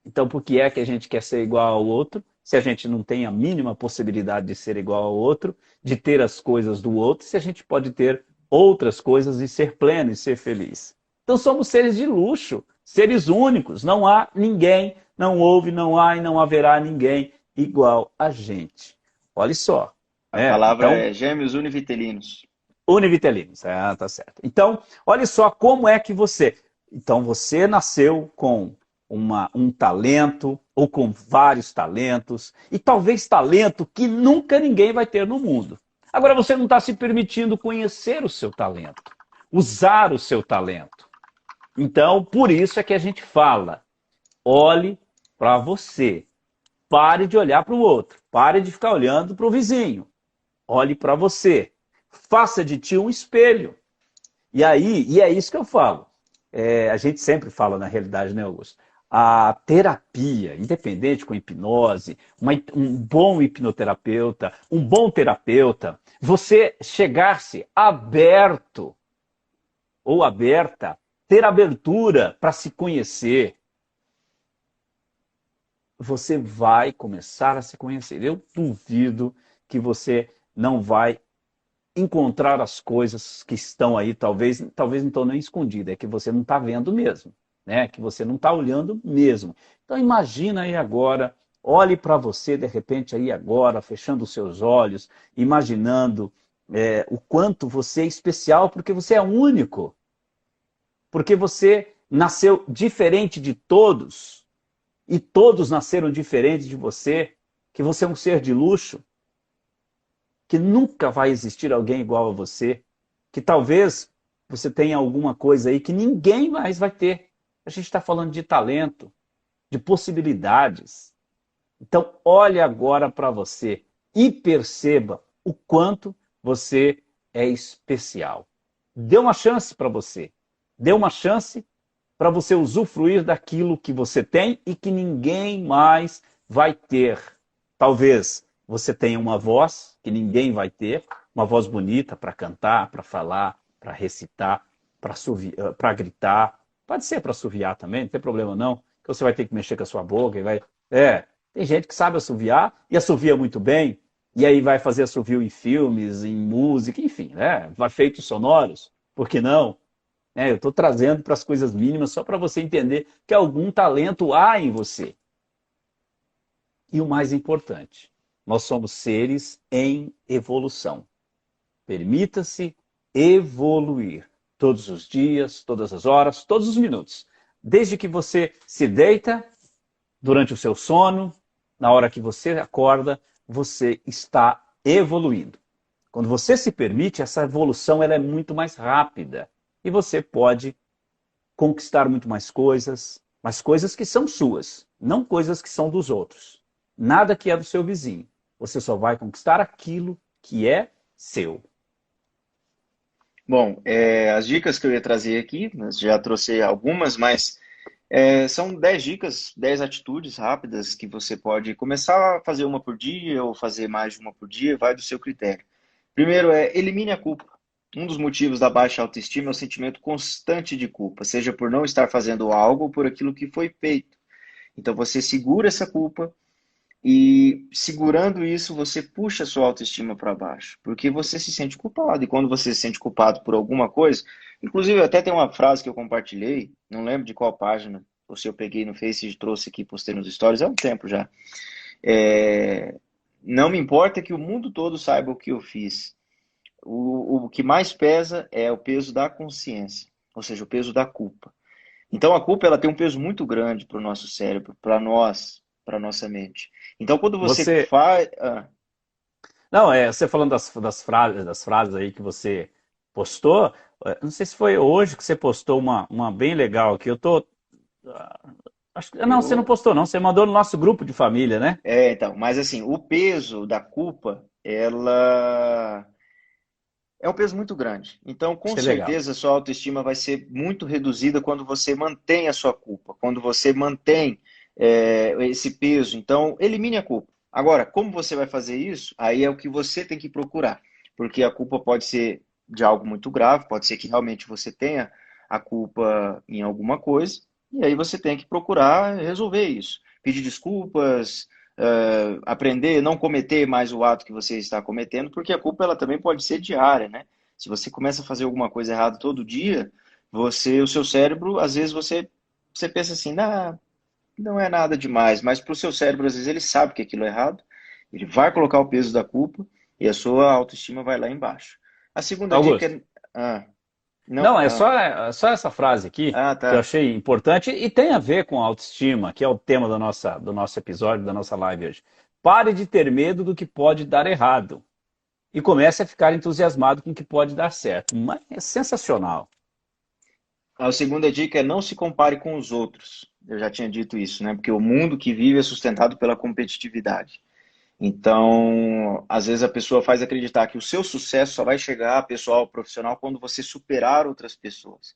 Speaker 2: Então por que é que a gente quer ser igual ao outro, se a gente não tem a mínima possibilidade de ser igual ao outro, de ter as coisas do outro, se a gente pode ter outras coisas e ser pleno e ser feliz? Então somos seres de luxo, seres únicos. Não há ninguém, não houve, não há e não haverá ninguém igual a gente. Olha só,
Speaker 1: A
Speaker 2: né?
Speaker 1: palavra
Speaker 2: Então,
Speaker 1: é gêmeos univitelinos.
Speaker 2: univitelinos, tá certo. Então, olha só como é que você... Então, você nasceu com um talento, ou com vários talentos, e talvez talento que nunca ninguém vai ter no mundo. Agora, você não está se permitindo conhecer o seu talento, usar o seu talento. Então, por isso é que a gente fala, olhe para você, pare de olhar para o outro, pare de ficar olhando para o vizinho, olhe para você, faça de ti um espelho. E é isso que eu falo. A gente sempre fala na realidade, né, Augusto? A terapia, independente com hipnose, um bom hipnoterapeuta, um bom terapeuta, você chegar-se aberto ou aberta, ter abertura para se conhecer, você vai começar a se conhecer. Eu duvido que você não vai encontrar as coisas que estão aí, talvez não estão nem escondidas, é que você não está vendo mesmo, né? Que você não está olhando mesmo. Então imagina aí agora, olhe para você de repente aí agora, fechando os seus olhos, imaginando o quanto você é especial, porque você é único, porque você nasceu diferente de todos, e todos nasceram diferentes de você, que você é um ser de luxo, que nunca vai existir alguém igual a você, que talvez você tenha alguma coisa aí que ninguém mais vai ter. A gente está falando de talento, de possibilidades. Então, olhe agora para você e perceba o quanto você é especial. Dê uma chance para você. Dê uma chance para você usufruir daquilo que você tem e que ninguém mais vai ter. Talvez você tenha uma voz que ninguém vai ter, uma voz bonita para cantar, para falar, para recitar, para gritar. Pode ser para assoviar também, não tem problema não, que você vai ter que mexer com a sua boca. Tem gente que sabe assoviar e assovia muito bem, e aí vai fazer assovio em filmes, em música, enfim, né? Vai efeitos sonoros, por que não? Eu estou trazendo para as coisas mínimas só para você entender que algum talento há em você. E o mais importante, nós somos seres em evolução. Permita-se evoluir todos os dias, todas as horas, todos os minutos. Desde que você se deita, durante o seu sono, na hora que você acorda, você está evoluindo. Quando você se permite, essa evolução ela é muito mais rápida. E você pode conquistar muito mais coisas, mas coisas que são suas, não coisas que são dos outros. Nada que é do seu vizinho. Você só vai conquistar aquilo que é seu.
Speaker 1: Bom, as dicas que eu ia trazer aqui, já trouxe algumas, mas são 10 dicas, 10 atitudes rápidas que você pode começar a fazer uma por dia ou fazer mais de uma por dia, vai do seu critério. Primeiro elimine a culpa. Um dos motivos da baixa autoestima é o sentimento constante de culpa, seja por não estar fazendo algo ou por aquilo que foi feito. Então você segura essa culpa e segurando isso você puxa a sua autoestima para baixo, porque você se sente culpado. E quando você se sente culpado por alguma coisa, inclusive até tem uma frase que eu compartilhei, não lembro de qual página, ou se eu peguei no Face e trouxe aqui, postei nos stories, há um tempo já. Não me importa que o mundo todo saiba o que eu fiz. O que mais pesa é o peso da consciência, ou seja, o peso da culpa. Então a culpa ela tem um peso muito grande para o nosso cérebro, para nós, para nossa mente. Então quando você
Speaker 2: Você.
Speaker 1: faz.
Speaker 2: Não, você falando das frases aí que você postou, não sei se foi hoje que você postou uma bem legal aqui. Eu tô. Não, você não
Speaker 1: eu,
Speaker 2: postou, não. Você mandou no nosso grupo de família, né?
Speaker 1: então, mas assim, o peso da culpa, ela é um peso muito grande. Então, com
Speaker 2: Isso é legal.
Speaker 1: certeza, a sua autoestima vai ser muito reduzida quando você mantém a sua culpa, quando você mantém esse peso. Então, elimine a culpa. Agora, como você vai fazer isso? Aí é o que você tem que procurar, porque a culpa pode ser de algo muito grave, pode ser que realmente você tenha a culpa em alguma coisa, e aí você tem que procurar resolver isso. Pedir desculpas, aprender, não cometer mais o ato que você está cometendo, porque a culpa ela também pode ser diária, né? Se você começa a fazer alguma coisa errada todo dia, o seu cérebro, às vezes você pensa assim, não é nada demais, mas para o seu cérebro, às vezes, ele sabe que aquilo é errado, ele vai colocar o peso da culpa e a sua autoestima vai lá embaixo. A segunda dica
Speaker 2: Augusto.
Speaker 1: é. Ah, não,
Speaker 2: Não, é só essa frase aqui que eu
Speaker 1: tá.
Speaker 2: achei importante e tem a ver com autoestima, que é o tema do nosso episódio, da nossa live hoje. Pare de ter medo do que pode dar errado e comece a ficar entusiasmado com o que pode dar certo. Mas é sensacional.
Speaker 1: A segunda dica é não se compare com os outros. Eu já tinha dito isso, né? Porque o mundo que vive é sustentado pela competitividade. Então, às vezes a pessoa faz acreditar que o seu sucesso só vai chegar pessoal, profissional, quando você superar outras pessoas.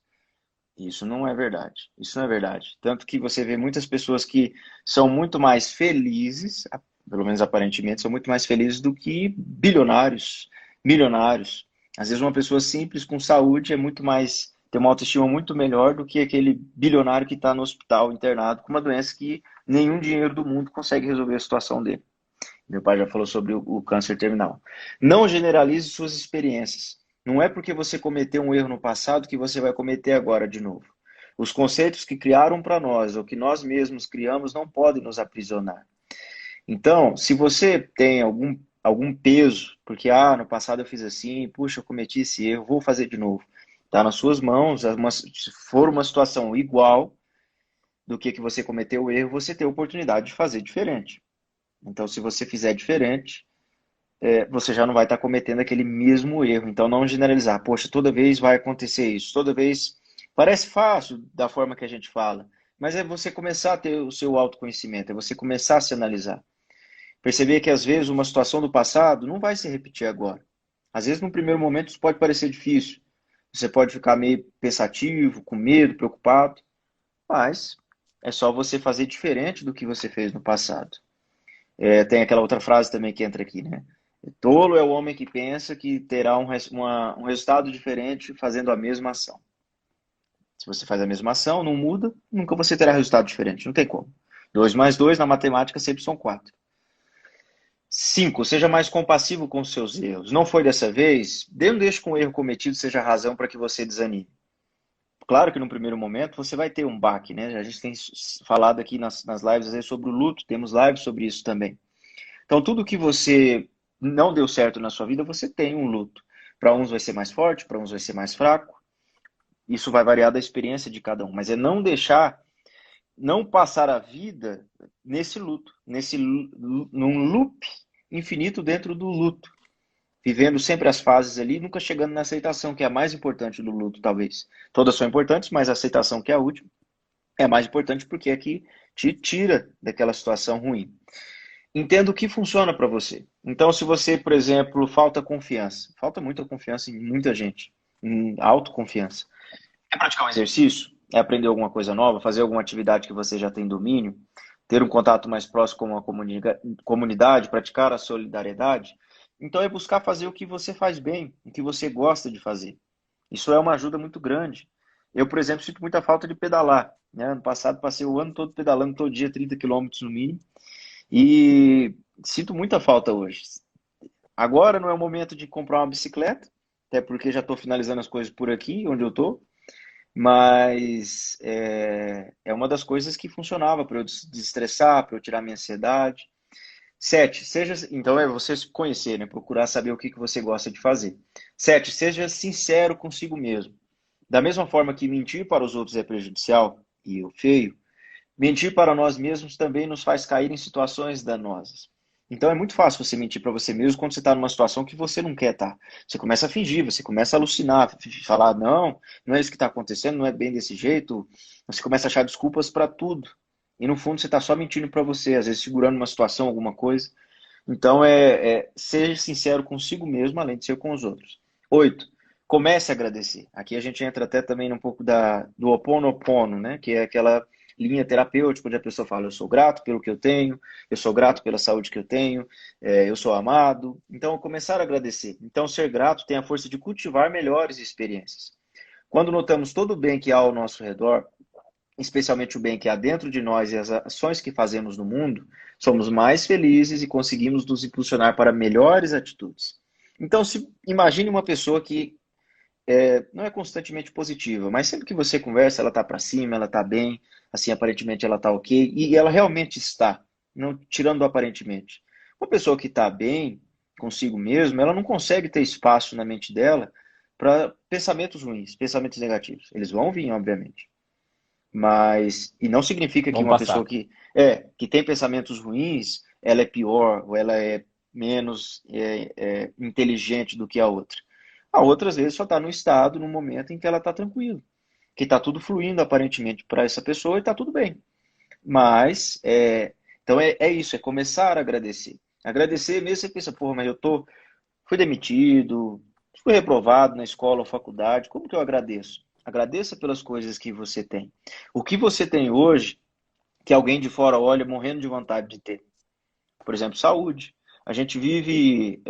Speaker 1: Isso não é verdade. Isso não é verdade. Tanto que você vê muitas pessoas que são muito mais felizes, pelo menos aparentemente, são muito mais felizes do que bilionários, milionários. Às vezes uma pessoa simples com saúde é muito mais, tem uma autoestima muito melhor do que aquele bilionário que está no hospital internado com uma doença que nenhum dinheiro do mundo consegue resolver a situação dele. Meu pai já falou sobre o câncer terminal. Não generalize suas experiências. Não é porque você cometeu um erro no passado que você vai cometer agora de novo. Os conceitos que criaram para nós, ou que nós mesmos criamos, não podem nos aprisionar. Então, se você tem algum peso, porque no passado eu fiz assim, puxa, eu cometi esse erro, vou fazer de novo. Está nas suas mãos. Se for uma situação igual do que você cometeu o erro, você tem a oportunidade de fazer diferente. Então, se você fizer diferente, você já não vai estar cometendo aquele mesmo erro. Então, não generalizar. Poxa, toda vez vai acontecer isso. Toda vez. Parece fácil da forma que a gente fala, mas é você começar a ter o seu autoconhecimento, é você começar a se analisar. Perceber que, às vezes, uma situação do passado não vai se repetir agora. Às vezes, no primeiro momento, isso pode parecer difícil. Você pode ficar meio pensativo, com medo, preocupado, mas é só você fazer diferente do que você fez no passado. Tem aquela outra frase também que entra aqui, né? Tolo é o homem que pensa que terá um resultado diferente fazendo a mesma ação. Se você faz a mesma ação, não muda, nunca você terá resultado diferente. Não tem como. 2 mais 2 na matemática sempre são 4. 5. Seja mais compassivo com os seus erros. Não foi dessa vez? Não deixe que um erro cometido seja a razão para que você desanime. Claro que no primeiro momento você vai ter um baque, né? A gente tem falado aqui nas lives às vezes, sobre o luto, temos lives sobre isso também. Então, tudo que você não deu certo na sua vida, você tem um luto. Para uns vai ser mais forte, para uns vai ser mais fraco. Isso vai variar da experiência de cada um. Mas é não deixar, não passar a vida nesse luto, num loop infinito dentro do luto. Vivendo sempre as fases ali, nunca chegando na aceitação, que é a mais importante do luto, talvez. Todas são importantes, mas a aceitação, que é a última, é a mais importante porque aqui te tira daquela situação ruim. Entenda o que funciona para você. Então, se você, por exemplo, falta muita confiança em muita gente, em autoconfiança. É praticar um exercício? É aprender alguma coisa nova? Fazer alguma atividade que você já tem domínio? Ter um contato mais próximo com a comunidade? Praticar a solidariedade? Então, é buscar fazer o que você faz bem, o que você gosta de fazer. Isso é uma ajuda muito grande. Eu, por exemplo, sinto muita falta de pedalar. Né? Ano passado, passei o ano todo pedalando, todo dia, 30 quilômetros no mínimo. E sinto muita falta hoje. Agora não é o momento de comprar uma bicicleta, até porque já estou finalizando as coisas por aqui, onde eu estou, mas é uma das coisas que funcionava para eu desestressar, para eu tirar minha ansiedade. 7, então é você se conhecer, né? Procurar saber o que você gosta de fazer. 7, seja sincero consigo mesmo. Da mesma forma que mentir para os outros é prejudicial e feio, mentir para nós mesmos também nos faz cair em situações danosas. Então é muito fácil você mentir para você mesmo quando você está numa situação que você não quer estar. Você começa a fingir, você começa a alucinar, falar, não é isso que está acontecendo, não é bem desse jeito. Você começa a achar desculpas para tudo. E no fundo você está só mentindo para você, às vezes segurando uma situação, alguma coisa. Então seja sincero consigo mesmo, além de ser com os outros. 8. Comece a agradecer. Aqui a gente entra até também um pouco do Ho Oponopono, né? Que é aquela linha terapêutica, onde a pessoa fala, eu sou grato pelo que eu tenho, eu sou grato pela saúde que eu tenho, eu sou amado. Então, começar a agradecer. Então, ser grato tem a força de cultivar melhores experiências. Quando notamos todo o bem que há ao nosso redor, especialmente o bem que há dentro de nós e as ações que fazemos no mundo, somos mais felizes e conseguimos nos impulsionar para melhores atitudes. Então, imagine uma pessoa que não é constantemente positiva, mas sempre que você conversa, ela tá para cima, ela tá bem, assim, aparentemente ela tá ok, e ela realmente está, não tirando do aparentemente. Uma pessoa que está bem consigo mesmo, ela não consegue ter espaço na mente dela para pensamentos ruins, pensamentos negativos. Eles vão vir, obviamente. Mas, e não significa que
Speaker 2: Vamos
Speaker 1: uma pessoa
Speaker 2: passar.
Speaker 1: que tem pensamentos ruins, ela é pior ou ela é menos inteligente do que a outra. A outra, às vezes, só está no estado, no momento em que ela está tranquila, que está tudo fluindo aparentemente para essa pessoa e está tudo bem. Mas, então é isso, é começar a agradecer. Agradecer mesmo, você pensa, porra, mas fui demitido, fui reprovado na escola ou faculdade, como que eu agradeço? Agradeça pelas coisas que você tem. O que você tem hoje, que alguém de fora olha morrendo de vontade de ter. Por exemplo, saúde. A gente vive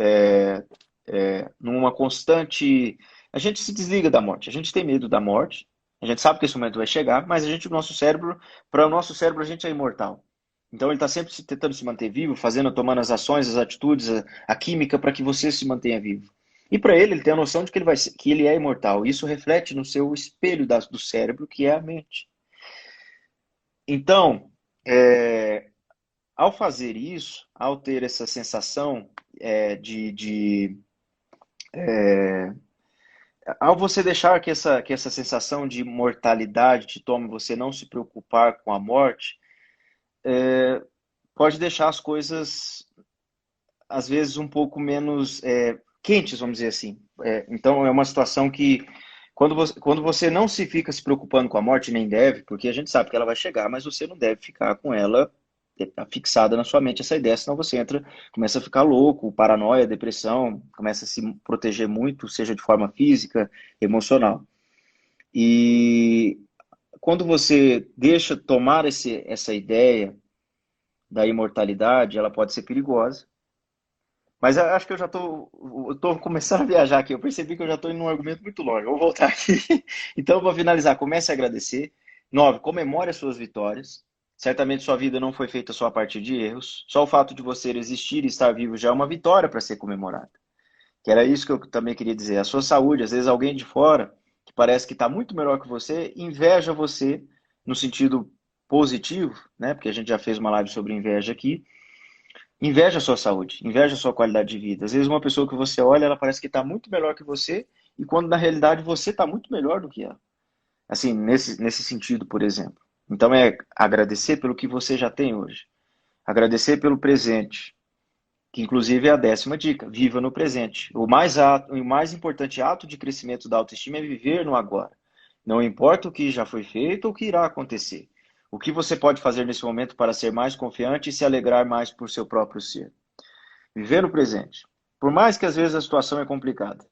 Speaker 1: numa constante. A gente se desliga da morte. A gente tem medo da morte. A gente sabe que esse momento vai chegar, mas o nosso cérebro, para o nosso cérebro, a gente é imortal. Então ele está sempre tentando se manter vivo, fazendo, tomando as ações, as atitudes, a química para que você se mantenha vivo. E para ele tem a noção de que que ele é imortal. Isso reflete no seu espelho do cérebro, que é a mente. Então, ao fazer isso, ao ter essa sensação de ao você deixar que essa sensação de mortalidade te tome, você não se preocupar com a morte, pode deixar as coisas, às vezes, um pouco menos quentes, vamos dizer assim. Então, é uma situação que, quando você não se fica se preocupando com a morte, nem deve, porque a gente sabe que ela vai chegar, mas você não deve ficar com ela fixada na sua mente essa ideia, senão você começa a ficar louco, paranoia, depressão, começa a se proteger muito, seja de forma física, emocional. E quando você deixa tomar essa ideia da imortalidade, ela pode ser perigosa. Mas eu acho que eu tô começando a viajar aqui. Eu percebi que eu já estou em um argumento muito longo. Eu vou voltar aqui. Então, vou finalizar. Comece a agradecer. 9. Comemore as suas vitórias. Certamente sua vida não foi feita só a partir de erros. Só o fato de você existir e estar vivo já é uma vitória para ser comemorada. Que era isso que eu também queria dizer. A sua saúde, às vezes alguém de fora, que parece que está muito melhor que você, inveja você no sentido positivo, né? Porque a gente já fez uma live sobre inveja aqui. Inveja a sua saúde, inveja a sua qualidade de vida. Às vezes uma pessoa que você olha, ela parece que está muito melhor que você, e quando na realidade você está muito melhor do que ela. Assim, nesse sentido, por exemplo. Então é agradecer pelo que você já tem hoje. Agradecer pelo presente, que inclusive é a 10ª dica. Viva no presente. O mais importante ato de crescimento da autoestima é viver no agora. Não importa o que já foi feito ou o que irá acontecer. O que você pode fazer nesse momento para ser mais confiante e se alegrar mais por seu próprio ser? Viver no presente. Por mais que às vezes a situação é complicada.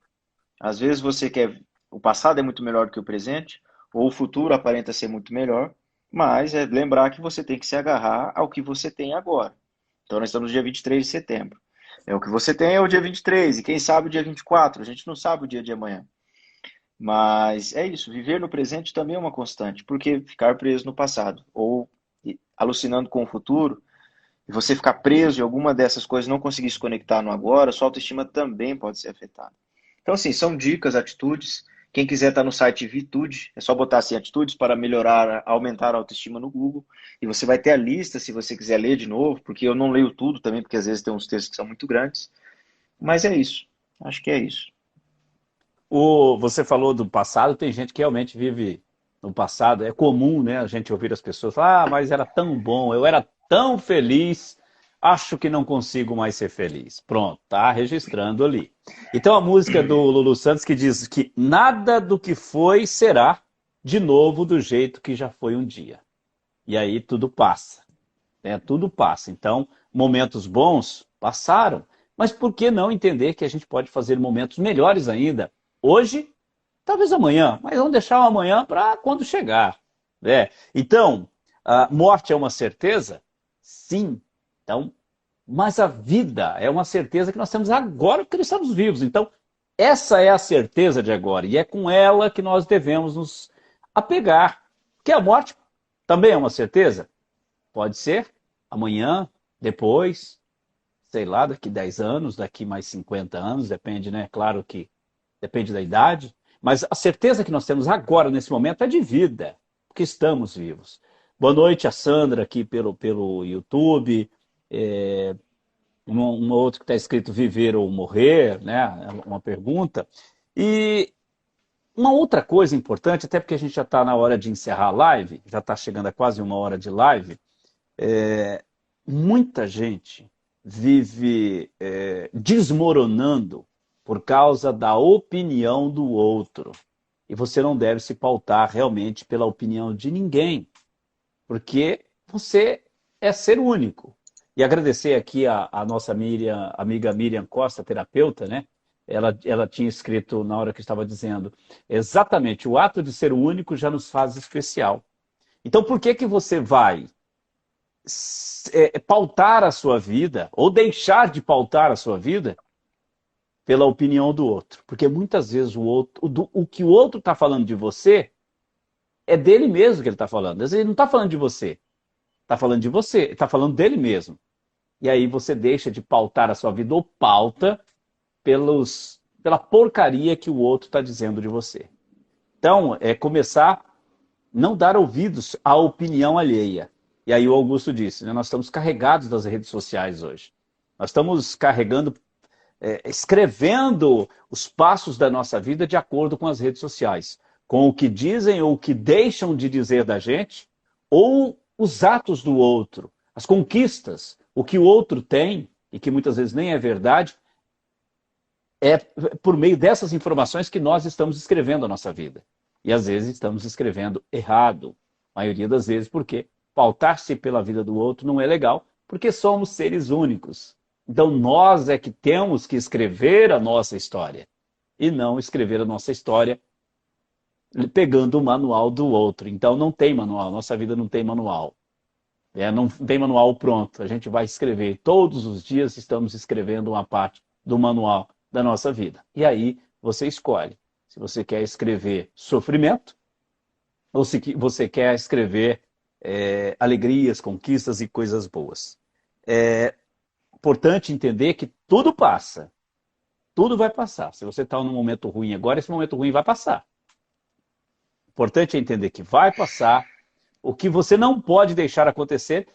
Speaker 1: Às vezes você quer. O passado é muito melhor do que o presente, ou o futuro aparenta ser muito melhor, mas é lembrar que você tem que se agarrar ao que você tem agora. Então nós estamos no dia 23 de setembro. O que você tem é o dia 23, e quem sabe o dia 24. A gente não sabe o dia de amanhã. Mas é isso, viver no presente também é uma constante, porque ficar preso no passado ou alucinando com o futuro e você ficar preso em alguma dessas coisas, não conseguir se conectar no agora, sua autoestima também pode ser afetada. Então, assim, são dicas, atitudes. Quem quiser estar no site Vitude, é só botar assim, atitudes para melhorar, aumentar a autoestima no Google. E você vai ter a lista se você quiser ler de novo, porque eu não leio tudo também, porque às vezes tem uns textos que são muito grandes. Mas é isso. Acho que é isso.
Speaker 2: Você falou do passado, tem gente que realmente vive no passado. É comum, né, a gente ouvir as pessoas falar, mas era tão bom, eu era tão feliz, acho que não consigo mais ser feliz. Pronto, tá registrando ali. Então a música do Lulu Santos que diz que nada do que foi será de novo do jeito que já foi um dia. E aí tudo passa, né? Tudo passa. Então, momentos bons passaram, mas por que não entender que a gente pode fazer momentos melhores ainda? Hoje, talvez amanhã, mas vamos deixar o amanhã para quando chegar, né? Então, a morte é uma certeza? Sim. Então, mas a vida é uma certeza que nós temos agora porque nós estamos vivos. Então, essa é a certeza de agora e é com ela que nós devemos nos apegar. Que a morte também é uma certeza? Pode ser amanhã, depois, sei lá, daqui 10 anos, daqui mais 50 anos, depende, né? Claro que depende da idade. Mas a certeza que nós temos agora, nesse momento, é de vida, porque estamos vivos. Boa noite a Sandra aqui pelo YouTube. Uma outra que está escrito viver ou morrer, né? Uma pergunta. E uma outra coisa importante, até porque a gente já está na hora de encerrar a live, já está chegando a quase uma hora de live, muita gente vive desmoronando por causa da opinião do outro. E você não deve se pautar realmente pela opinião de ninguém, porque você é ser único. E agradecer aqui a nossa amiga Miriam Costa, terapeuta, né? Ela tinha escrito na hora que estava dizendo, exatamente, o ato de ser único já nos faz especial. Então, por que você vai pautar a sua vida, ou deixar de pautar a sua vida, pela opinião do outro? Porque muitas vezes o que o outro está falando de você é dele mesmo que ele está falando. Às vezes ele não está falando de você, está falando de você, está falando dele mesmo. E aí você deixa de pautar a sua vida, ou pauta pela porcaria que o outro está dizendo de você. Então, é começar a não dar ouvidos à opinião alheia. E aí o Augusto disse, né, nós estamos carregados das redes sociais hoje. Nós estamos escrevendo os passos da nossa vida de acordo com as redes sociais. Com o que dizem ou o que deixam de dizer da gente, ou os atos do outro, as conquistas, o que o outro tem, e que muitas vezes nem é verdade, é por meio dessas informações que nós estamos escrevendo a nossa vida. E às vezes estamos escrevendo errado. A maioria das vezes porque pautar-se pela vida do outro não é legal, porque somos seres únicos. Então nós é que temos que escrever a nossa história. E não escrever a nossa história pegando o manual do outro. Então não tem manual, nossa vida não tem manual. Não tem manual pronto, a gente vai escrever. Todos os dias estamos escrevendo uma parte do manual da nossa vida. E aí você escolhe se você quer escrever sofrimento ou se você quer escrever alegrias, conquistas e coisas boas. É importante entender que tudo passa. Tudo vai passar. Se você está num momento ruim agora, esse momento ruim vai passar. Importante é entender que vai passar. O que você não pode deixar acontecer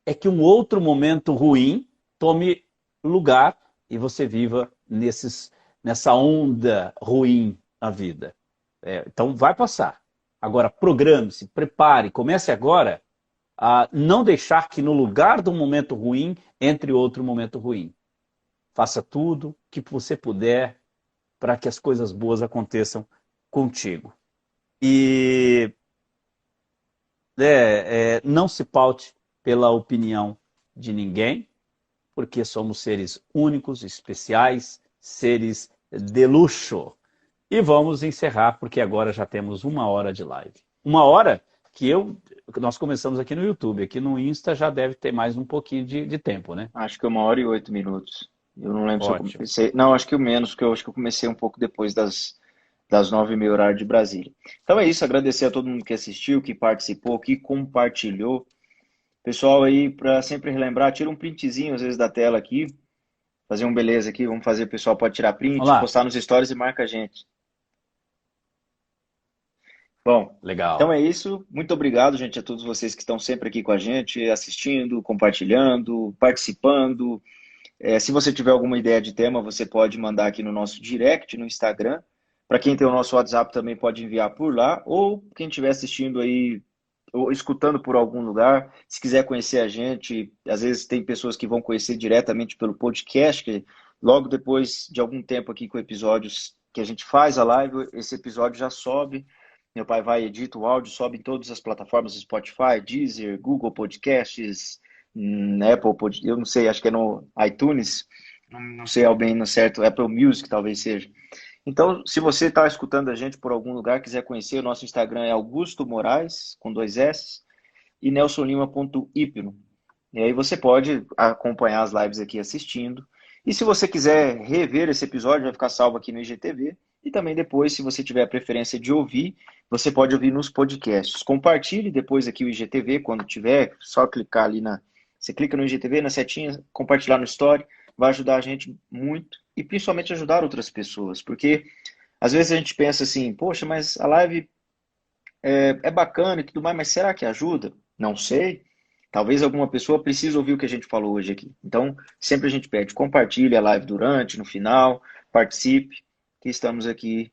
Speaker 2: é que um outro momento ruim tome lugar e você viva nessa onda ruim na vida. Então vai passar. Agora programe-se, prepare, comece agora a não deixar que no lugar do momento ruim entre outro momento ruim. Faça tudo que você puder para que as coisas boas aconteçam contigo. E não se paute pela opinião de ninguém, porque somos seres únicos, especiais, seres de luxo. E vamos encerrar, porque agora já temos uma hora de live. Uma hora que nós começamos aqui no YouTube, aqui no Insta já deve ter mais um pouquinho de tempo, né?
Speaker 1: Acho que 1h08. Eu não lembro se eu
Speaker 2: Ótimo.
Speaker 1: comecei. Não, acho que o menos, porque eu acho que eu comecei um pouco depois das 9h30 horário de Brasília. Então é isso, agradecer a todo mundo que assistiu, que participou, que compartilhou. Pessoal aí, para sempre relembrar, tira um printzinho às vezes da tela aqui, fazer um beleza aqui, vamos fazer, o pessoal pode tirar
Speaker 2: Vamos
Speaker 1: print,
Speaker 2: lá.
Speaker 1: postar nos stories e marca a gente. Bom,
Speaker 2: Legal.
Speaker 1: então é isso. Muito obrigado, gente, a todos vocês que estão sempre aqui com a gente, assistindo, compartilhando, participando. Se você tiver alguma ideia de tema, você pode mandar aqui no nosso direct, no Instagram. Para quem tem o nosso WhatsApp também pode enviar por lá, ou quem estiver assistindo aí, ou escutando por algum lugar, se quiser conhecer a gente, às vezes tem pessoas que vão conhecer diretamente pelo podcast, que logo depois de algum tempo aqui com episódios que a gente faz a live, esse episódio já sobe. Meu pai vai, edita o áudio, sobe em todas as plataformas, Spotify, Deezer, Google Podcasts, Apple Podcast, eu não sei, acho que é no iTunes, não sei ao bem no certo, Apple Music talvez seja. Então, se você está escutando a gente por algum lugar, quiser conhecer, o nosso Instagram é Augusto Moraes, com 2 S, e nelsonlima.hipno. E aí você pode acompanhar as lives aqui assistindo. E se você quiser rever esse episódio, vai ficar salvo aqui no IGTV. E também depois, se você tiver a preferência de ouvir, você pode ouvir nos podcasts. Compartilhe depois aqui o IGTV, quando tiver, só clicar ali Você clica no IGTV, na setinha, compartilhar no Story, vai ajudar a gente muito. E principalmente ajudar outras pessoas, porque Às vezes a gente pensa assim, poxa, mas a live é bacana e tudo mais, mas será que ajuda? Não sei. Talvez alguma pessoa precise ouvir o que a gente falou hoje aqui. Então, sempre a gente pede, compartilhe a live durante, no final, participe, que estamos aqui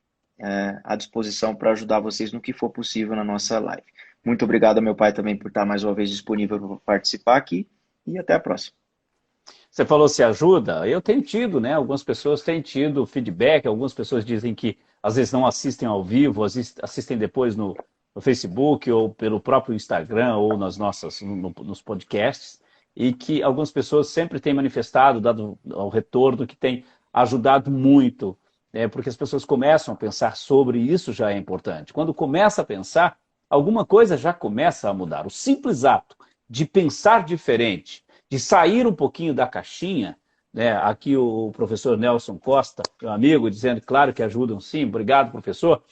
Speaker 1: à disposição para ajudar vocês no que for possível na nossa live. Muito obrigado ao meu pai também por estar mais uma vez disponível para participar aqui e até a próxima.
Speaker 2: Você falou se ajuda, eu tenho tido, né? Algumas pessoas têm tido feedback, algumas pessoas dizem que às vezes não assistem ao vivo, assistem depois no Facebook ou pelo próprio Instagram ou nos podcasts, e que algumas pessoas sempre têm manifestado, dado ao retorno, que tem ajudado muito, né? Porque as pessoas começam a pensar sobre isso, já é importante. Quando começa a pensar, alguma coisa já começa a mudar. O simples ato de pensar diferente, de sair um pouquinho da caixinha, né? Aqui o professor Nelson Costa, meu amigo, dizendo, claro que ajudam sim, obrigado, professor.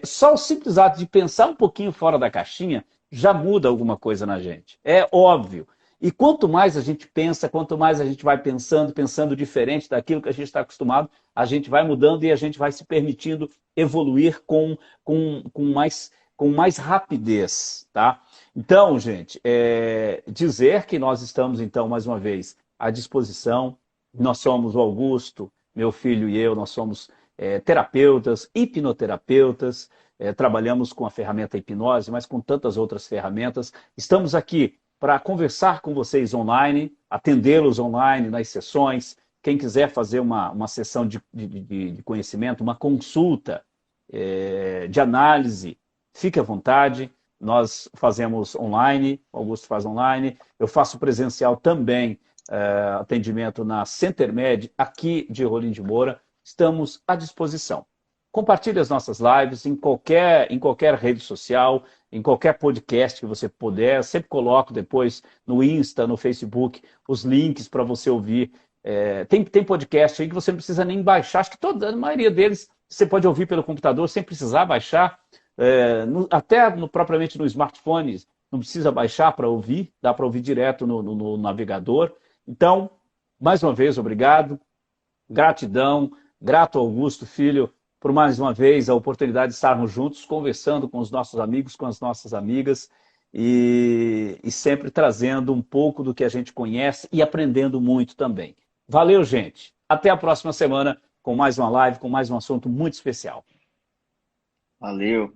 Speaker 2: Só o simples ato de pensar um pouquinho fora da caixinha já muda alguma coisa na gente. É óbvio. E quanto mais a gente pensa, quanto mais a gente vai pensando diferente daquilo que a gente está acostumado, a gente vai mudando e a gente vai se permitindo evoluir com mais rapidez, tá? Então, gente, dizer que nós estamos, então, mais uma vez, à disposição. Nós somos o Augusto, meu filho e eu, nós somos terapeutas, hipnoterapeutas, trabalhamos com a ferramenta hipnose, mas com tantas outras ferramentas. Estamos aqui para conversar com vocês online, atendê-los online nas sessões. Quem quiser fazer uma sessão de conhecimento, uma consulta de análise, fique à vontade. Nós fazemos online, o Augusto faz online, eu faço presencial também, atendimento na CenterMed, aqui de Rolim de Moura. Estamos à disposição. Compartilhe as nossas lives em qualquer rede social, em qualquer podcast que você puder. Eu sempre coloco depois no Insta, no Facebook, os links para você ouvir. Tem podcast aí que você não precisa nem baixar. Acho que a maioria deles você pode ouvir pelo computador sem precisar baixar. Propriamente no smartphone, não precisa baixar para ouvir, dá para ouvir direto no navegador. Então, mais uma vez, obrigado, gratidão, grato Augusto, filho, por mais uma vez a oportunidade de estarmos juntos, conversando com os nossos amigos, com as nossas amigas, e sempre trazendo um pouco do que a gente conhece e aprendendo muito também. Valeu, gente. Até a próxima semana com mais uma live, com mais um assunto muito especial.
Speaker 1: Valeu.